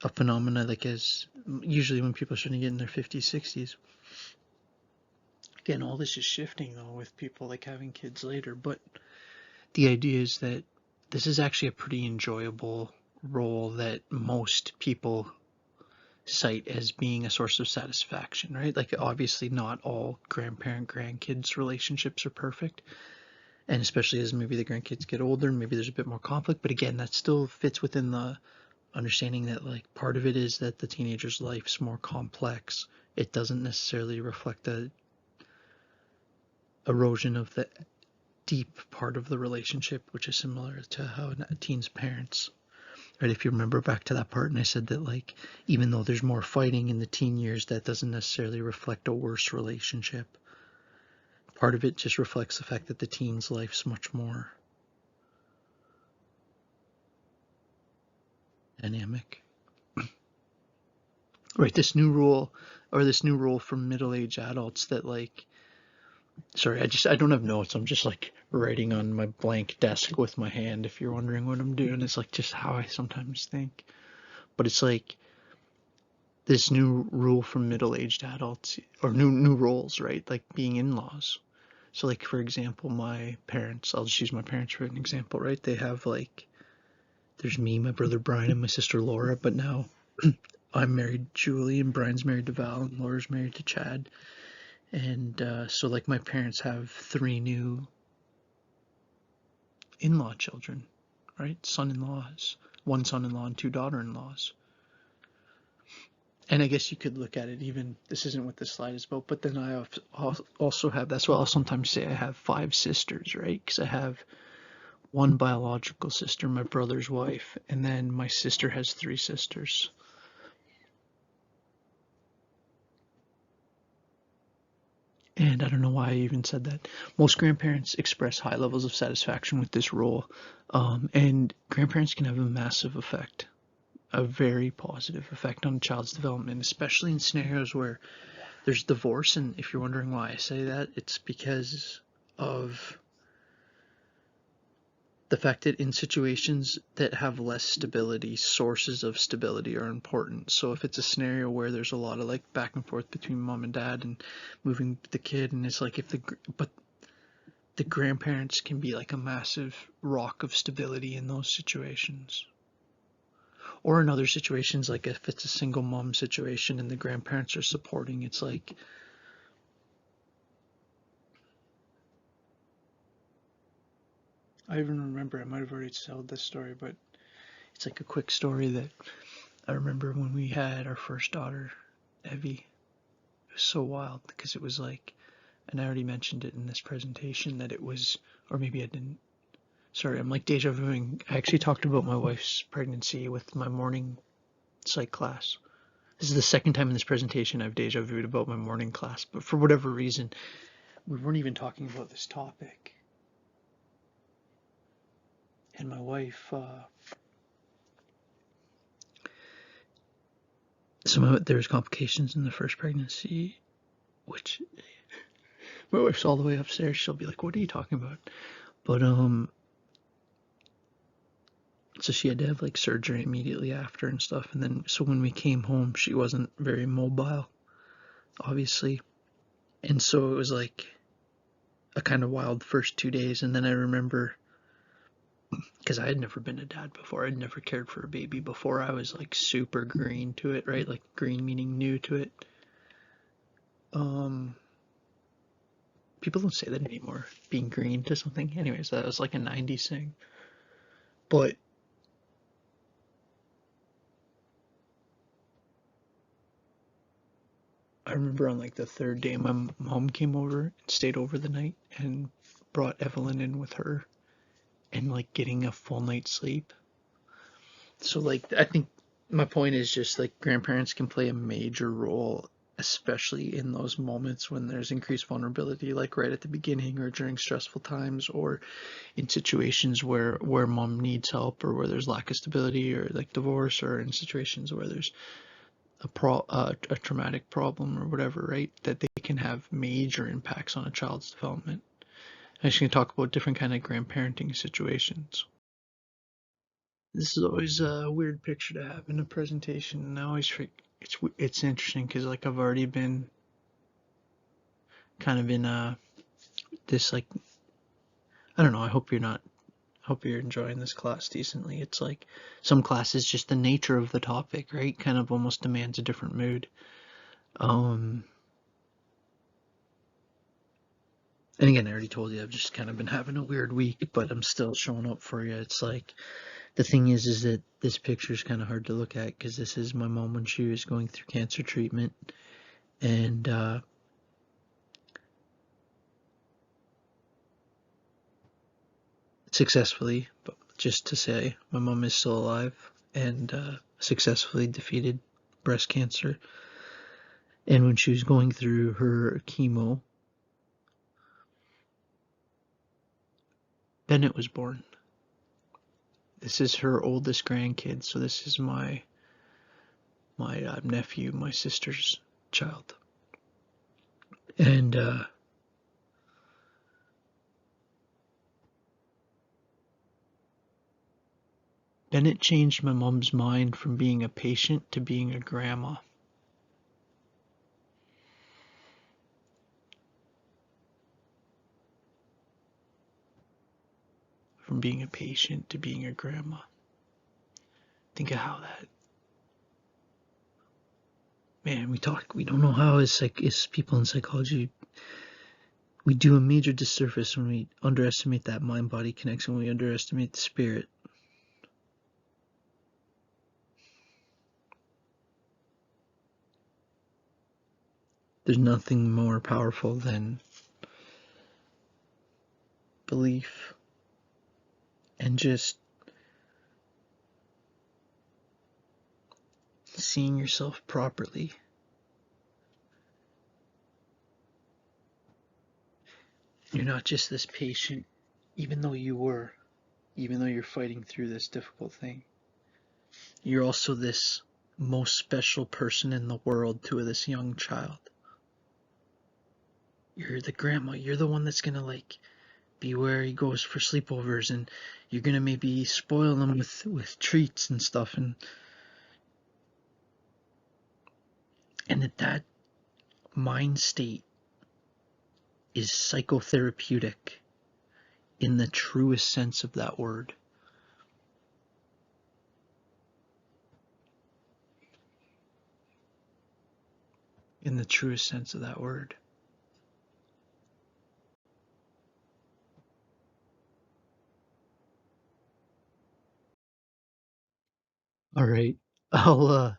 a phenomena like as usually when people are starting to get in their 50s, 60s. Again, all this is shifting though with people like having kids later, but the idea is that this is actually a pretty enjoyable role that most people cite as being a source of satisfaction, right? Like obviously not all grandparent-grandkids relationships are perfect, and especially as maybe the grandkids get older, maybe there's a bit more conflict, but again, that still fits within the understanding that like part of it is that the teenager's life's more complex. It doesn't necessarily reflect the erosion of the deep part of the relationship, which is similar to how a teen's parents. Right, if you remember back to that part, and I said that like even though there's more fighting in the teen years, that doesn't necessarily reflect a worse relationship. Part of it just reflects the fact that the teen's life's much more dynamic. Right, this new rule from middle-aged adults that like, sorry, I don't have notes. I'm just like writing on my blank desk with my hand. If you're wondering what I'm doing, it's like just how I sometimes think. But it's like this new rule from middle-aged adults or new roles, right? Like being in-laws. So like for example, my parents, I'll just use my parents for an example, right? They have like, there's me, my brother Brian, and my sister Laura, but now I'm married to Julie and Brian's married to Val and Laura's married to Chad. And so like my parents have 3 new in-law children, right? Son-in-laws, 1 son-in-law and 2 daughter-in-laws. And I guess you could look at it even, this isn't what this slide is about, but then I also have, that's what I'll sometimes say, I have 5 sisters, right? Because I have 1 biological sister, my brother's wife, and then my sister has 3 sisters. And I don't know why I even said that. Most grandparents express high levels of satisfaction with this role, and grandparents can have a massive effect, a very positive effect on a child's development, especially in scenarios where there's divorce. And if you're wondering why I say that, it's because of the fact that in situations that have less stability, sources of stability are important. So if it's a scenario where there's a lot of like back and forth between mom and dad and moving the kid, and it's like but the grandparents can be like a massive rock of stability in those situations. Or in other situations, like if it's a single mom situation and the grandparents are supporting, it's like I even remember, I might have already told this story, but it's like a quick story that I remember when we had our first daughter, Evie. It was so wild because it was like, and I already mentioned it in this presentation that it was, or maybe I didn't. Sorry, I'm like deja vuing. I actually talked about my wife's pregnancy with my morning psych class. This is the second time in this presentation I've deja vued about my morning class, but for whatever reason, we weren't even talking about this topic. And my wife, there was complications in the first pregnancy, which my wife's all the way upstairs. She'll be like, "What are you talking about?" But so she had to have like surgery immediately after and stuff. And then so when we came home, she wasn't very mobile, obviously. And so it was like a kind of wild first 2 days. And then I remember, because I had never been a dad before, I'd never cared for a baby before. I was like super green to it, right? Like green meaning new to it. People don't say that anymore, being green to something. Anyways, that was like a 90s thing. But I remember on like the third day, my mom came over and stayed over the night and brought Evelyn in with her and like getting a full night's sleep. So like I think my point is just like grandparents can play a major role, especially in those moments when there's increased vulnerability, like right at the beginning or during stressful times, or in situations where mom needs help, or where there's lack of stability, or like divorce, or in situations where there's a traumatic problem or whatever, right? That they can have major impacts on a child's development. I'm just going to talk about different kind of grandparenting situations. This is always a weird picture to have in a presentation, and I always it's interesting because like I've already been kind of in this like I don't know. Hope you're enjoying this class decently. It's like some classes, just the nature of the topic, right? Kind of almost demands a different mood. And again, I already told you I've just kind of been having a weird week, but I'm still showing up for you. It's like the thing is that this picture is kind of hard to look at because this is my mom when she was going through cancer treatment, and successfully. But just to say, my mom is still alive and successfully defeated breast cancer. And when she was going through her chemo, Bennett was born. This is her oldest grandkid, so this is my nephew, my sister's child. And Bennett changed my mom's mind from being a patient to being a grandma. From being a patient to being a grandma. Think of how that. Man, we don't know how as people in psychology, we do a major disservice when we underestimate that mind-body connection, when we underestimate the spirit. There's nothing more powerful than belief and just seeing yourself properly. You're not just this patient, even though you're fighting through this difficult thing. You're also this most special person in the world to this young child. You're the grandma. You're the one that's gonna like be where he goes for sleepovers, and you're gonna maybe spoil him with treats and stuff, and that mind state is psychotherapeutic in the truest sense of that word. In the truest sense of that word. All right, I'll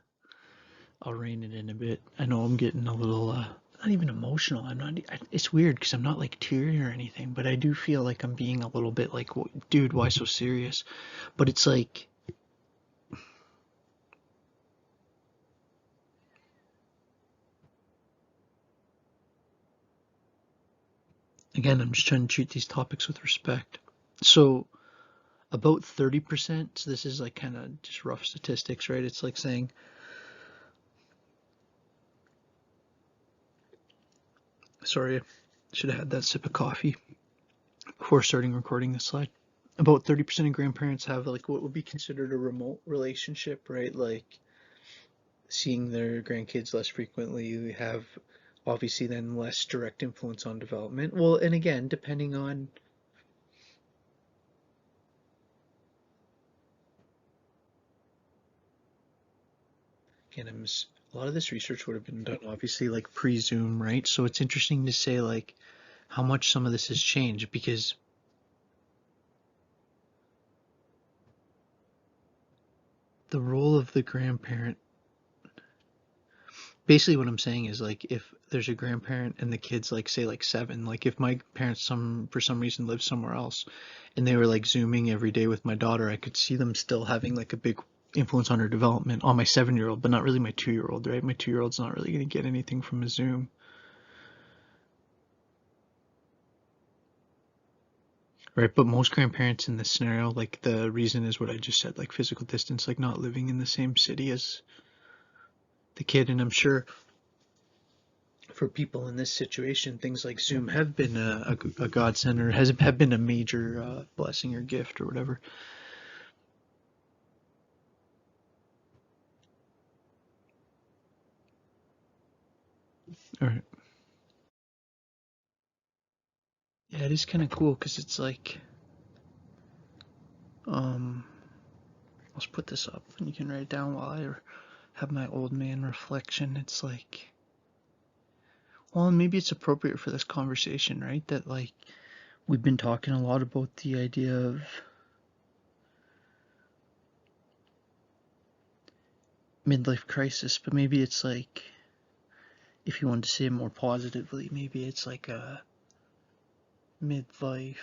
rein it in a bit. I know I'm getting a little not even emotional. I'm not. It's weird because I'm not like teary or anything, but I do feel like I'm being a little bit like, dude, why so serious? But it's like, again, I'm just trying to treat these topics with respect. So about 30%, so this is like kind of just rough statistics, right? It's like saying, sorry, I should have had that sip of coffee before starting recording this slide. About 30% of grandparents have like what would be considered a remote relationship, right? Like seeing their grandkids less frequently. They have obviously then less direct influence on development. Well, and again, depending on, again, a lot of this research would have been done obviously like pre-Zoom, right? So it's interesting to say like how much some of this has changed, because the role of the grandparent, basically what I'm saying is like if there's a grandparent and the kid's like say like 7, like if my parents for some reason live somewhere else and they were like zooming every day with my daughter, I could see them still having like a big influence on her development, on my 7-year-old, but not really my 2-year-old, right? My 2-year-old's not really going to get anything from a Zoom. Right, but most grandparents in this scenario, like the reason is what I just said, like physical distance, like not living in the same city as the kid. And I'm sure for people in this situation, things like Zoom have been a godsend, or have been a major blessing or gift or whatever. All right. Yeah, it is kind of cool because it's like, um, let's put this up and you can write it down while I have my old man reflection. It's like, well, maybe it's appropriate for this conversation, right? That like we've been talking a lot about the idea of midlife crisis, but maybe it's like, if you wanted to say it more positively, maybe it's like a midlife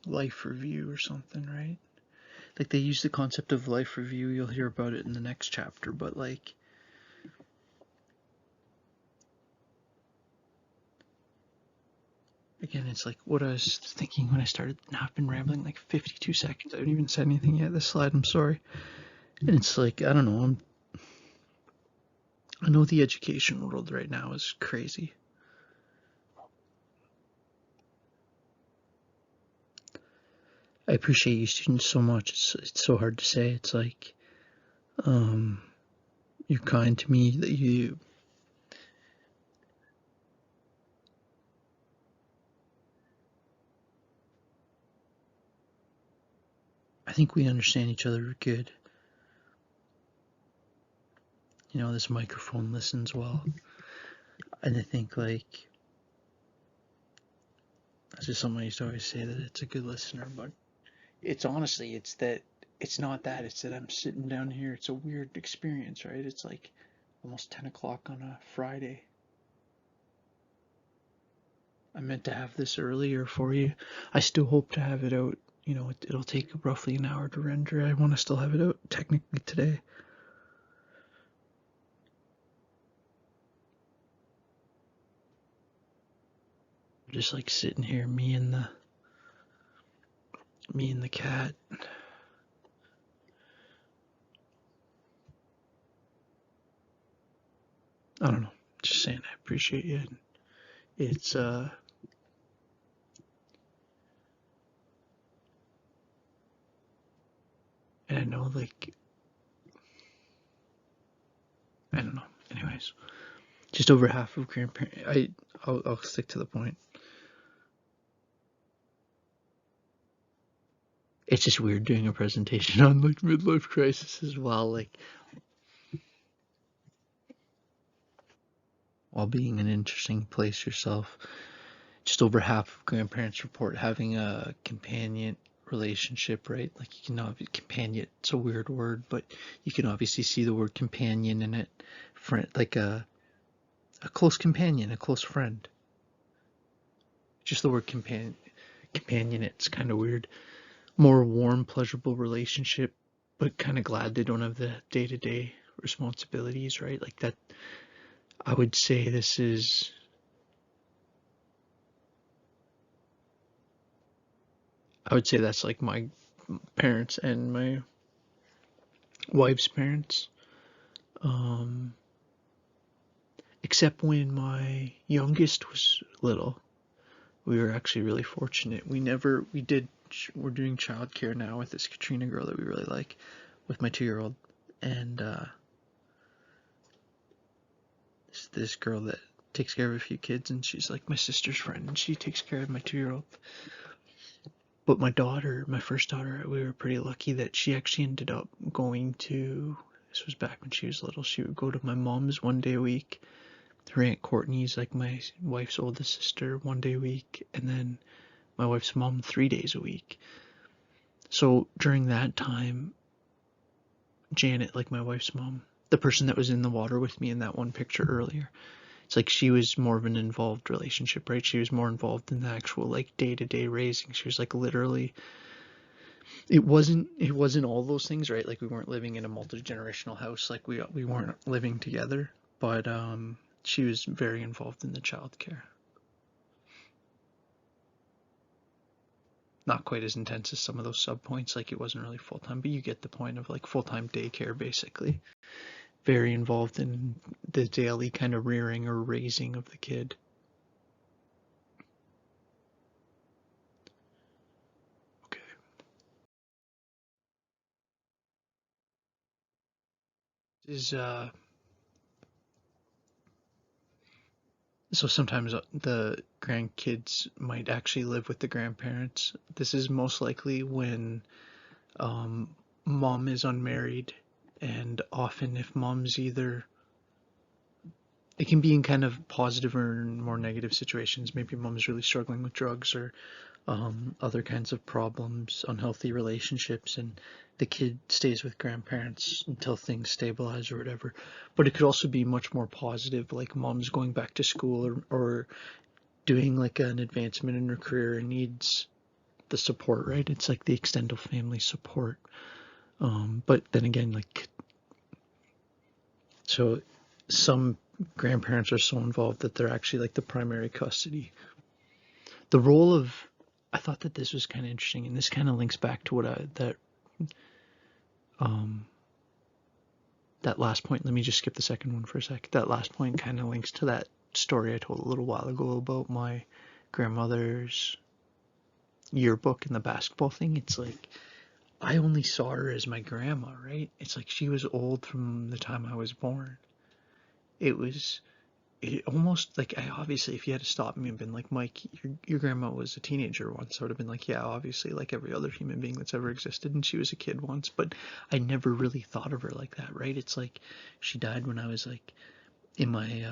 life review or something, right? Like they use the concept of life review. You'll hear about it in the next chapter, but like, again, it's like what I was thinking when I started. Now I've been rambling like 52 seconds. I haven't even said anything yet. This slide, I'm sorry. And it's like, I don't know. I know the education world right now is crazy. I appreciate you students so much. It's so hard to say. It's like, you're kind to me, that you, I think we understand each other good. You know, this microphone listens well. And I think like, that's just something I used to always say, that it's a good listener, but it's honestly, it's not that, it's that I'm sitting down here. It's a weird experience, right? It's like almost 10 o'clock on a Friday. I meant to have this earlier for you. I still hope to have it out. You know, it'll take roughly an hour to render. I want to still have it out technically today. just like sitting here, me and the cat. I don't know. Just saying I appreciate you. It's and I know, like, I don't know. Anyways, just over half of grandparents. I'll stick to the point. It's just weird doing a presentation on like midlife crisis as well, like while being in an interesting place yourself. Just over half of grandparents report having a companion relationship, right? Like you can obviously companion. It's a weird word, but you can obviously see the word companion in it. Friend, like a close companion, a close friend. Just the word companion. It's kind of weird. More warm, pleasurable relationship, but kind of glad they don't have the day-to-day responsibilities, right? Like that. I would say this is. I would say that's like my parents and my wife's parents. Except when my youngest was little, we were actually really fortunate. We're doing childcare now with this Katrina girl that we really like, with my 2-year-old, and this girl that takes care of a few kids, and she's like my sister's friend, and she takes care of my 2-year-old. But my daughter, my first daughter, we were pretty lucky that she actually ended up going to. This was back when she was little. She would go to my mom's 1 day a week. Her Aunt Courtney's, like my wife's oldest sister, 1 day a week, and then my wife's mom 3 days a week. So during that time, Janet, like my wife's mom, the person that was in the water with me in that one picture earlier, it's like she was more of an involved relationship, right? She was more involved in the actual like day-to-day raising. She was like literally. It wasn't all those things, right? Like we weren't living in a multi-generational house, like we weren't living together, but she was very involved in the childcare. Not quite as intense as some of those sub points, like it wasn't really full time, but you get the point of like full time daycare basically. Very involved in the daily kind of rearing or raising of the kid. Okay. Is So sometimes the grandkids might actually live with the grandparents. This is most likely when um, mom is unmarried, and often if mom's either, it can be in kind of positive or more negative situations. Maybe mom's really struggling with drugs or other kinds of problems, unhealthy relationships, and the kid stays with grandparents until things stabilize or whatever. But it could also be much more positive, like mom's going back to school or doing like an advancement in her career and needs the support, right? It's like the extended family support. But then again, like, so some grandparents are so involved that they're actually like the primary custody. The role of, I thought that this was kind of interesting, and this kind of links back to um, that last point. Let me just skip the second one for a sec. That last point kind of links to that story I told a little while ago about my grandmother's yearbook and the basketball thing. It's like I only saw her as my grandma, right? It's like she was old from the time I was born. It was it almost like, I obviously, if you had to stop me and been like, Mike, your grandma was a teenager once, I would have been like, yeah, obviously, like every other human being that's ever existed, and she was a kid once. But I never really thought of her like that, right? It's like she died when I was like in my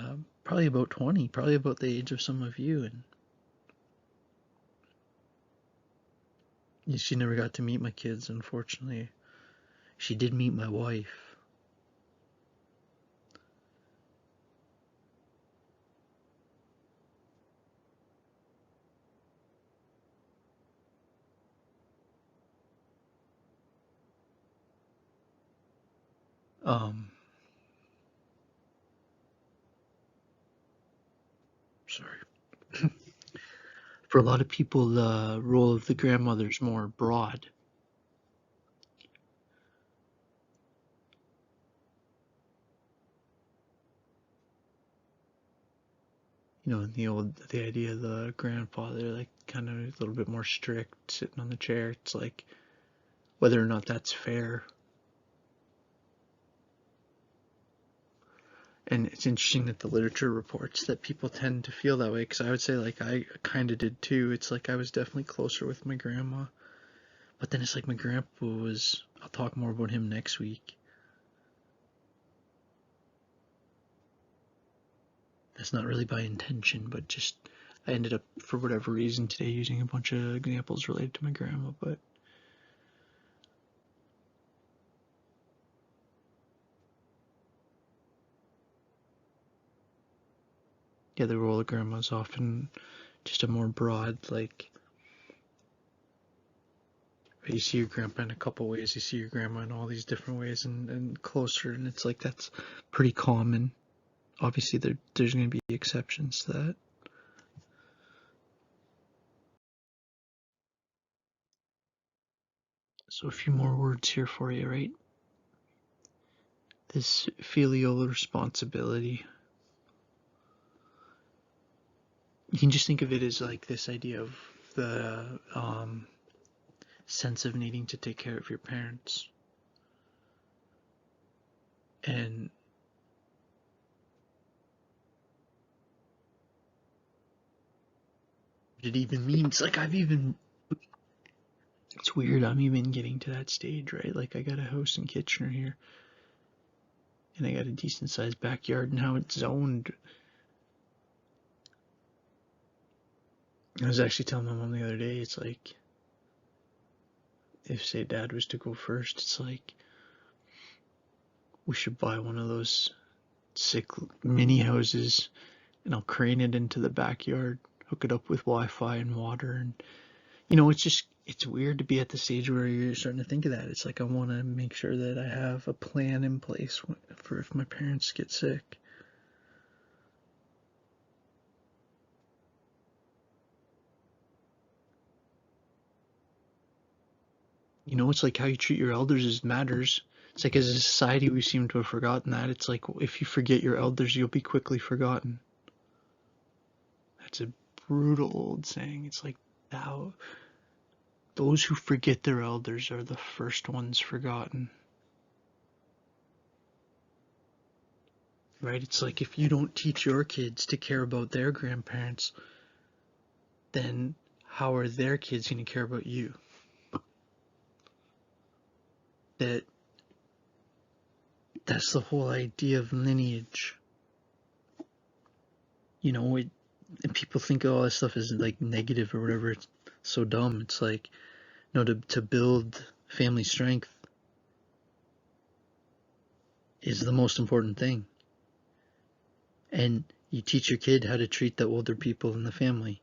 probably about 20, probably about the age of some of you, and she never got to meet my kids, unfortunately. She did meet my wife. Um, Sorry. For a lot of people, the role of the grandmother is more broad. The idea of the grandfather, like kind of a little bit more strict, sitting on the chair. It's like whether or not that's fair. And it's interesting that the literature reports that people tend to feel that way, because I would say, like, I kind of did too. It's like I was definitely closer with my grandma, but then it's like my grandpa was, I'll talk more about him next week. That's not really by intention, but just I ended up, for whatever reason, today using a bunch of examples related to my grandma. But yeah, the role of grandma is often just a more broad, like, you see your grandpa in a couple ways, you see your grandma in all these different ways, and closer, and it's like that's pretty common. Obviously, there's going to be exceptions to that. So a few more words here for you, right? This filial responsibility. You can just think of it as like this idea of the sense of needing to take care of your parents. And it even means, like, it's weird, I'm even getting to that stage, right? Like, I got a house in Kitchener here, and I got a decent sized backyard, and how it's zoned. I was actually telling my mom the other day, it's like, if, say, Dad was to go first, it's like, we should buy one of those sick mini houses, and I'll crane it into the backyard, hook it up with Wi-Fi and water, and it's weird to be at the stage where you're starting to think of that. It's like I want to make sure that I have a plan in place for if my parents get sick. It's like how you treat your elders matters. It's like as a society we seem to have forgotten that. It's like if you forget your elders, you'll be quickly forgotten. That's a brutal old saying. It's like how those who forget their elders are the first ones forgotten. Right? It's like if you don't teach your kids to care about their grandparents, then how are their kids going to care about you? That's the whole idea of lineage. And people think all this stuff is like negative or whatever. It's so dumb. It's like, to build family strength is the most important thing. And you teach your kid how to treat the older people in the family.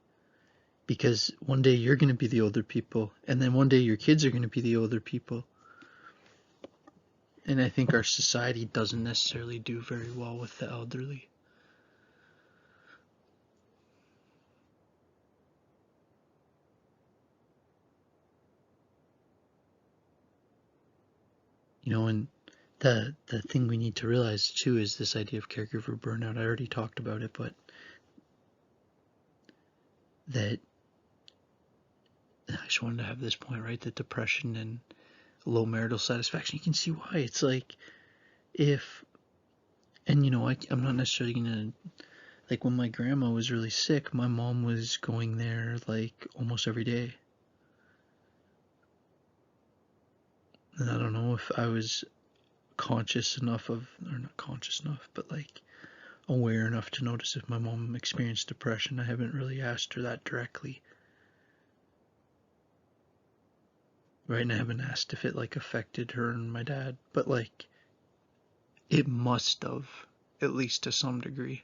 Because one day you're going to be the older people, and then one day your kids are going to be the older people. And I think our society doesn't necessarily do very well with the elderly. And the thing we need to realize too is this idea of caregiver burnout. I already talked about it, but that I just wanted to have this point, right? That depression and low marital satisfaction, you can see why. It's like I'm not necessarily gonna, like, when my grandma was really sick, my mom was going there like almost every day. And I don't know if I was conscious enough of, or not conscious enough, but like aware enough to notice if my mom experienced depression. I haven't really asked her that directly. Right, and I haven't asked if it like affected her and my dad, but like it must have, at least to some degree.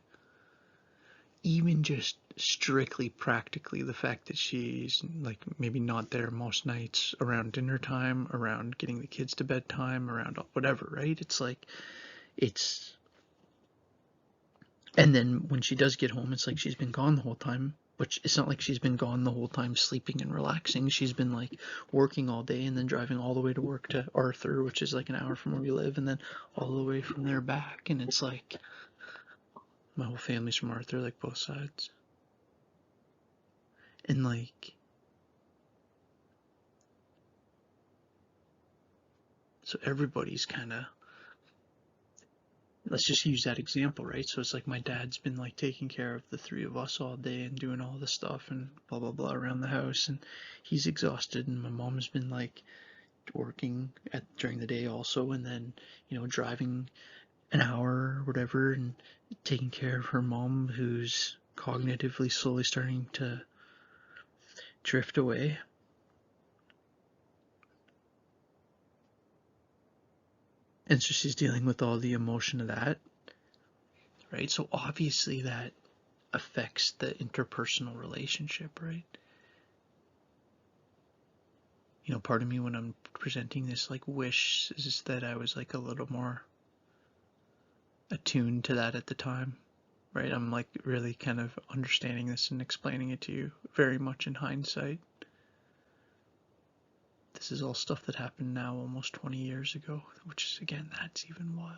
Even just strictly practically, the fact that she's like maybe not there most nights around dinner time, around getting the kids to bedtime, around whatever, right? It's like, and then when she does get home, it's like she's been gone the whole time. which it's not like she's been gone the whole time sleeping and relaxing. She's been like working all day and then driving all the way to work to Arthur, which is like an hour from where we live, and then all the way from there back. And it's like my whole family's from Arthur, like both sides. And like, so everybody's kind of, let's just use that example, right? So it's like my dad's been like taking care of the three of us all day and doing all the stuff and blah blah blah around the house, and he's exhausted, and my mom's been like working during the day also, and then driving an hour or whatever and taking care of her mom who's cognitively slowly starting to drift away. And so she's dealing with all the emotion of that, right? So obviously that affects the interpersonal relationship, right? Part of me when I'm presenting this like wish is that I was like a little more attuned to that at the time, right? I'm like really kind of understanding this and explaining it to you very much in hindsight. This is all stuff that happened now almost 20 years ago, which is, again, that's even wild.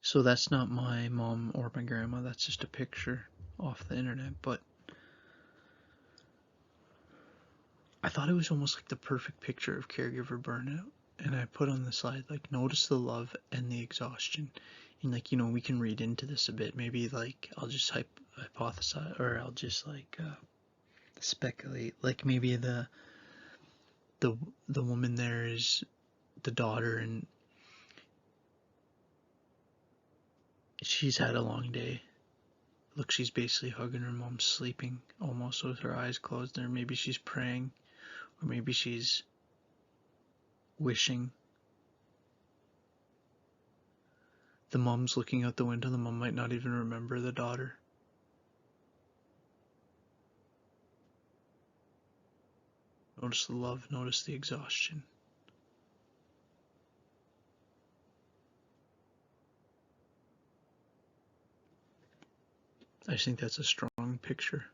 So that's not my mom or my grandma, that's just a picture off the internet, but I thought it was almost like the perfect picture of caregiver burnout. And I put on the slide, like, notice the love and the exhaustion. And, like, we can read into this a bit. Maybe, like, I'll just hypothesize, or I'll just, like, speculate. Like, maybe the woman there is the daughter, and she's had a long day. Look, she's basically hugging her mom, sleeping almost with her eyes closed. Or maybe she's praying, or maybe she's wishing. The mom's looking out the window. The mom might not even remember the daughter. Notice the love, notice the exhaustion. I think that's a strong picture.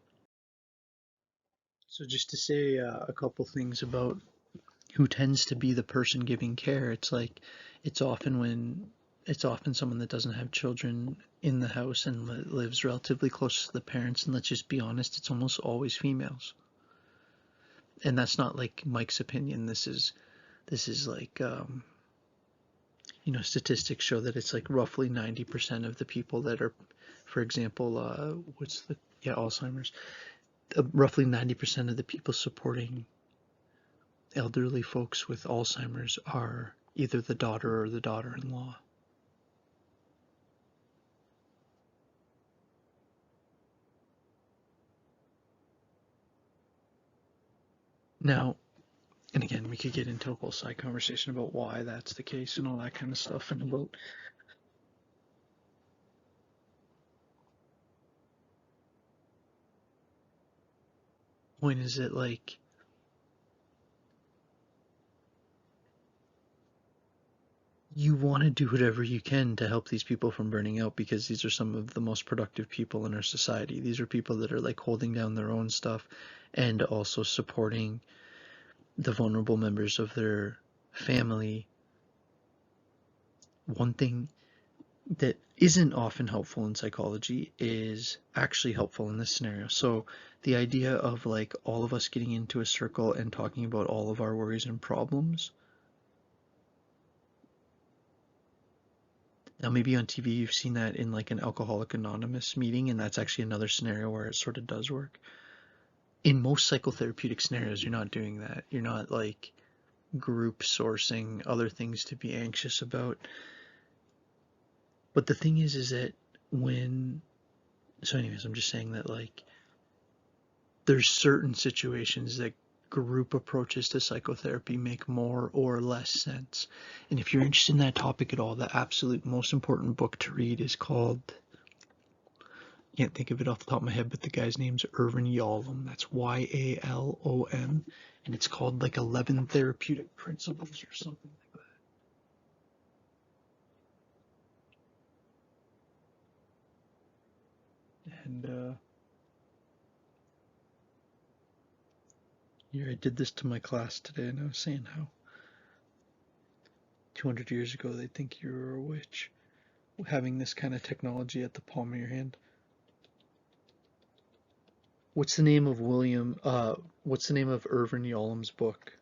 So just to say a couple things about who tends to be the person giving care, it's like it's often someone that doesn't have children in the house and lives relatively close to the parents, and let's just be honest, it's almost always females. And that's not like Mike's opinion. This is like statistics show that it's like roughly 90% of the people that are, for example, Alzheimer's. Roughly 90% of the people supporting elderly folks with Alzheimer's are either the daughter or the daughter-in-law. Now, and again, we could get into a whole side conversation about why that's the case and all that kind of stuff, and about point is that, like, you want to do whatever you can to help these people from burning out, because these are some of the most productive people in our society. These are people that are like holding down their own stuff and also supporting the vulnerable members of their family. One thing that isn't often helpful in psychology is actually helpful in this scenario. So the idea of like all of us getting into a circle and talking about all of our worries and problems. Now maybe on TV you've seen that in like an Alcoholic Anonymous meeting, and that's actually another scenario where it sort of does work. In most psychotherapeutic scenarios, you're not doing that. You're not like group sourcing other things to be anxious about. But the thing is that so anyways, I'm just saying that like there's certain situations that group approaches to psychotherapy make more or less sense. And if you're interested in that topic at all, the absolute most important book to read is called, I can't think of it off the top of my head, but the guy's name's Irvin Yalom. That's Yalom. and it's called like 11 Therapeutic Principles or something like that. And here I did this to my class today, and I was saying how 200 years ago they'd think you were a witch, having this kind of technology at the palm of your hand. What's the name of what's the name of Irvin Yalom's book?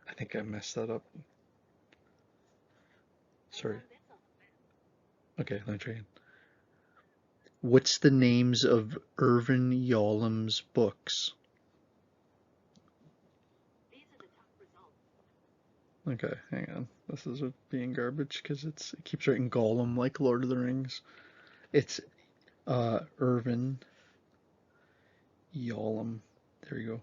I think I messed that up. Sorry. Okay, let me try again. What's the names of Irvin Yalom's books? Okay, hang on. This is being garbage because it keeps writing Gollum like Lord of the Rings. It's Irvin Yalom. There you go.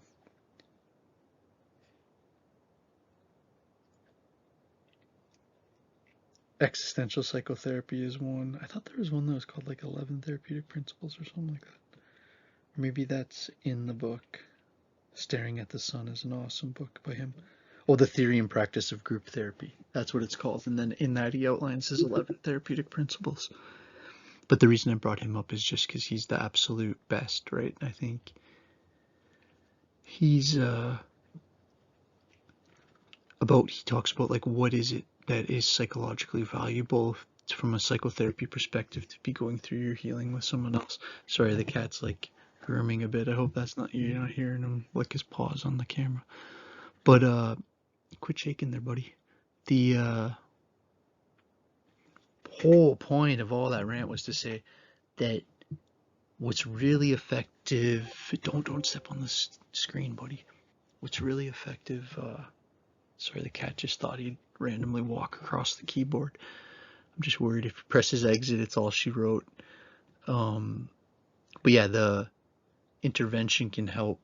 Existential psychotherapy is one. I thought there was one that was called like 11 Therapeutic Principles or something like that. Or maybe that's in the book. Staring at the Sun is an awesome book by him. Oh, The Theory and Practice of Group Therapy. That's what it's called. And then in that he outlines his 11 therapeutic principles. But the reason I brought him up is just because he's the absolute best, right? I think he's he talks about like what is it that is psychologically valuable from a psychotherapy perspective to be going through your healing with someone else. Sorry, the cat's like grooming a bit. I hope that's not you're not hearing him lick his paws on the camera. But quit shaking there, buddy. The whole point of all that rant was to say that what's really effective, don't step on the screen, buddy. What's really effective, sorry, the cat just thought he'd randomly walk across the keyboard. I'm just worried if he presses exit, it's all she wrote. But yeah, the intervention can help.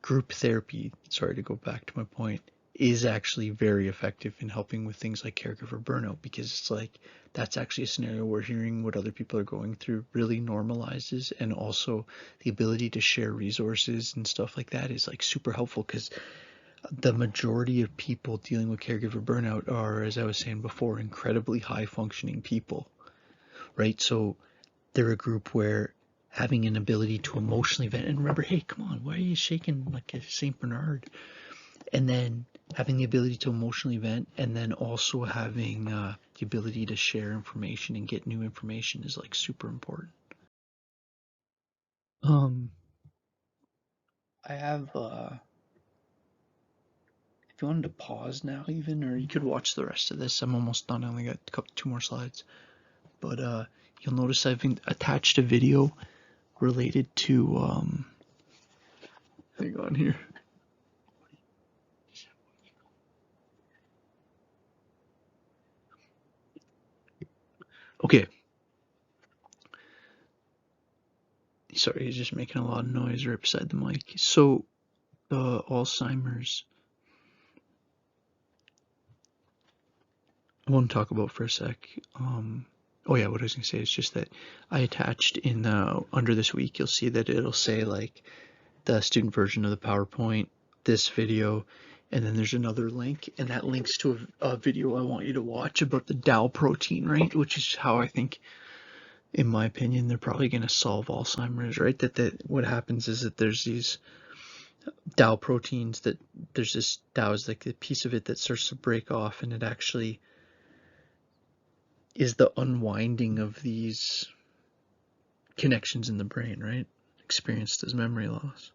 Group therapy, sorry to go back to my point, is actually very effective in helping with things like caregiver burnout, because it's like that's actually a scenario where hearing what other people are going through really normalizes, and also the ability to share resources and stuff like that is like super helpful, because the majority of people dealing with caregiver burnout are, as I was saying before, incredibly high functioning people, right? So they're a group where having an ability to emotionally vent, and remember, hey, come on, why are you shaking like a Saint Bernard? And then having the ability to emotionally vent, and then also having the ability to share information and get new information is like super important. I have if you wanted to pause now even, or you could watch the rest of this. I'm almost done. I only got two more slides. But you'll notice I've attached a video related to hang on here. Okay. Sorry, he's just making a lot of noise right beside the mic. So, Alzheimer's, I want to talk about for a sec. Oh yeah, what I was gonna say is just that I attached in under this week, you'll see that it'll say like the student version of the PowerPoint, this video, and then there's another link, and that links to a video I want you to watch about the Tau protein, right? Which is how I think, in my opinion, they're probably going to solve Alzheimer's, right? That what happens is that there's these Tau proteins, that there's this Tau is like a piece of it that starts to break off, and it actually is the unwinding of these connections in the brain, right? Experienced as memory loss.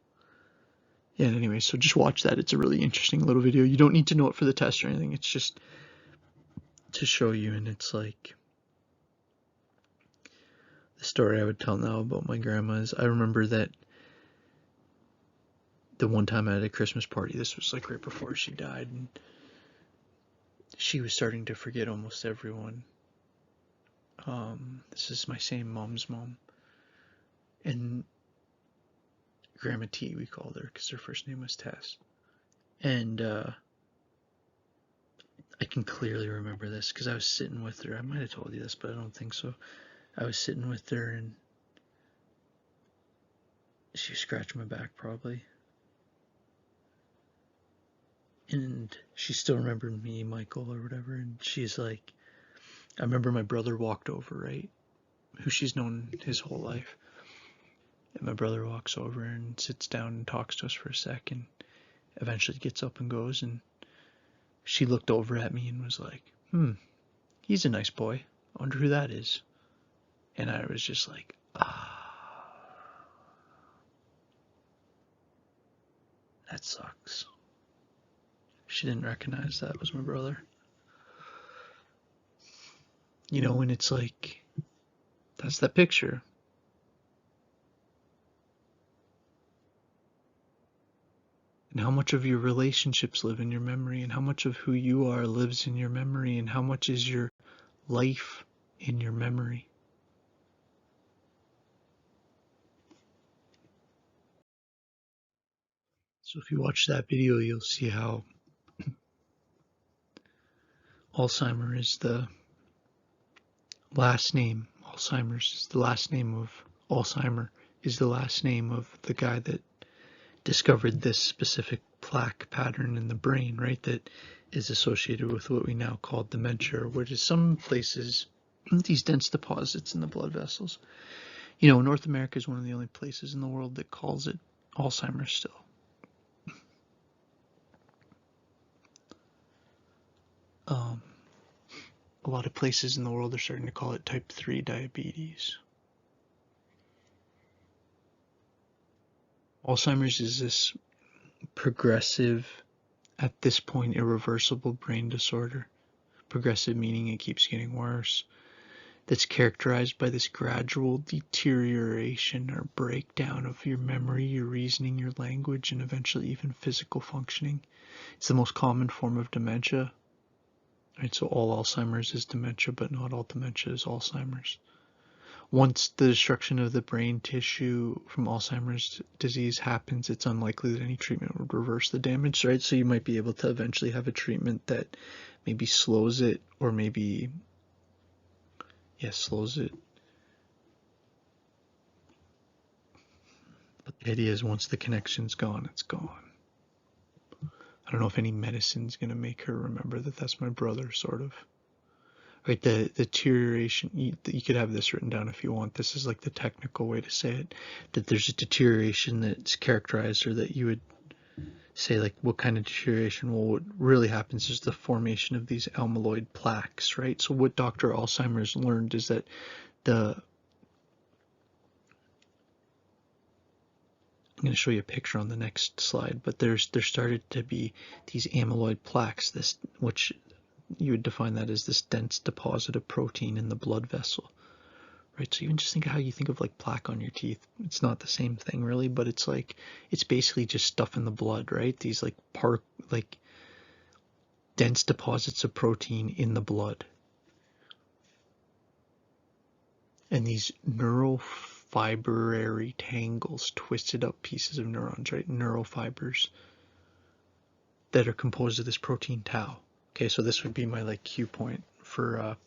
Yeah, anyway, so just watch that. It's a really interesting little video. You don't need to know it for the test or anything. It's just to show you, and it's like the story I would tell now about my grandma is I remember that the one time I had a Christmas party, this was like right before she died, and she was starting to forget almost everyone. This is my same mom's mom, and Grandma T, we called her, because her first name was Tess. And I can clearly remember this because I was sitting with her. I might have told you this, but I don't think so. I was sitting with her, and she scratched my back probably. And she still remembered me, Michael, or whatever. And she's like, I remember my brother walked over, right? Who she's known his whole life. And my brother walks over and sits down and talks to us for a second. Eventually gets up and goes. And she looked over at me and was like, he's a nice boy. I wonder who that is. And I was just like, that sucks. She didn't recognize that was my brother. You know, and it's like, that's that picture. And how much of your relationships live in your memory, and how much of who you are lives in your memory, and how much is your life in your memory. So if you watch that video, you'll see how Alzheimer's is the last name. Alzheimer's is the last name of Alzheimer is the last name of the guy that discovered this specific plaque pattern in the brain, right? That is associated with what we now call dementia, which is some places these dense deposits in the blood vessels. You know, North America is one of the only places in the world that calls it Alzheimer's still. A lot of places in the world are starting to call it type 3 diabetes. Alzheimer's is this progressive, at this point, irreversible brain disorder. Progressive meaning it keeps getting worse. That's characterized by this gradual deterioration or breakdown of your memory, your reasoning, your language, and eventually even physical functioning. It's the most common form of dementia. Right, so all Alzheimer's is dementia, but not all dementia is Alzheimer's. Once the destruction of the brain tissue from Alzheimer's disease happens, it's unlikely that any treatment would reverse the damage, right? So you might be able to eventually have a treatment that maybe slows it, or maybe, slows it. But the idea is once the connection's gone, it's gone. I don't know if any medicine's going to make her remember that that's my brother, sort of. Right, the deterioration, you could have this written down if you want. This is like the technical way to say it, that there's a deterioration that's characterized, or that you would say, like, what kind of deterioration? Well, what really happens is the formation of these amyloid plaques, right? So what Dr. Alzheimer's learned is that I'm going to show you a picture on the next slide, but there started to be these amyloid plaques, which you would define that as this dense deposit of protein in the blood vessel, right? So even just think of how you think of like plaque on your teeth. It's not the same thing really, but it's like, it's basically just stuff in the blood, right? These like dense deposits of protein in the blood. And these neural fibrary tangles, twisted up pieces of neurons, right? Neural fibers that are composed of this protein tau. Okay, so this would be my like cue point for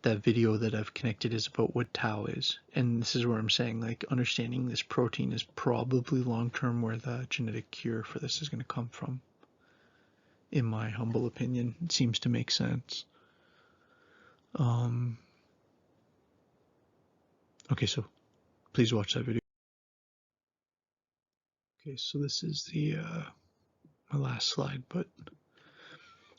that video that I've connected is about what tau is. And this is where I'm saying, like, understanding this protein is probably long-term where the genetic cure for this is going to come from. In my humble opinion, it seems to make sense. Okay, so please watch that video. Okay, so this is the my last slide, but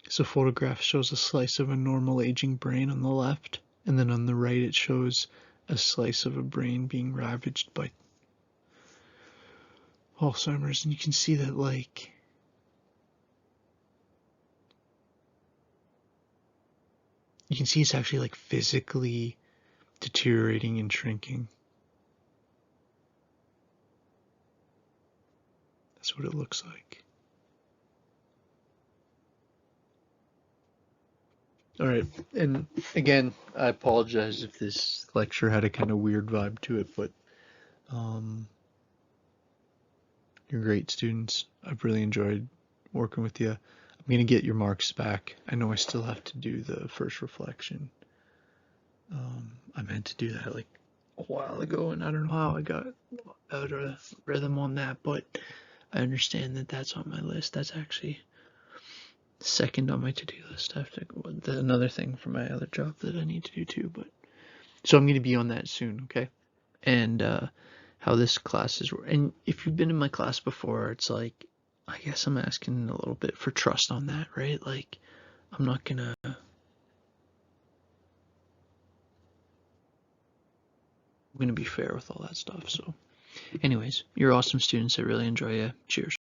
this photograph shows a slice of a normal aging brain on the left, and then on the right it shows a slice of a brain being ravaged by Alzheimer's, and you can see that, like, you can see it's actually like physically deteriorating and shrinking. That's what it looks like. All right, and again, I apologize if this lecture had a kind of weird vibe to it, but you're great students. I've really enjoyed working with you. I'm going to get your marks back. I know I still have to do the first reflection. I meant to do that like a while ago, and I don't know how I got out of rhythm on that, but I understand that that's on my list. That's actually second on my to-do list. I have to another thing for my other job that I need to do too. But so I'm going to be on that soon, okay? And how this class is. And if you've been in my class before, it's like, I guess I'm asking a little bit for trust on that, right? Like, I'm not gonna. I'm gonna be fair with all that stuff. So, anyways, you're awesome students. I really enjoy you. Cheers.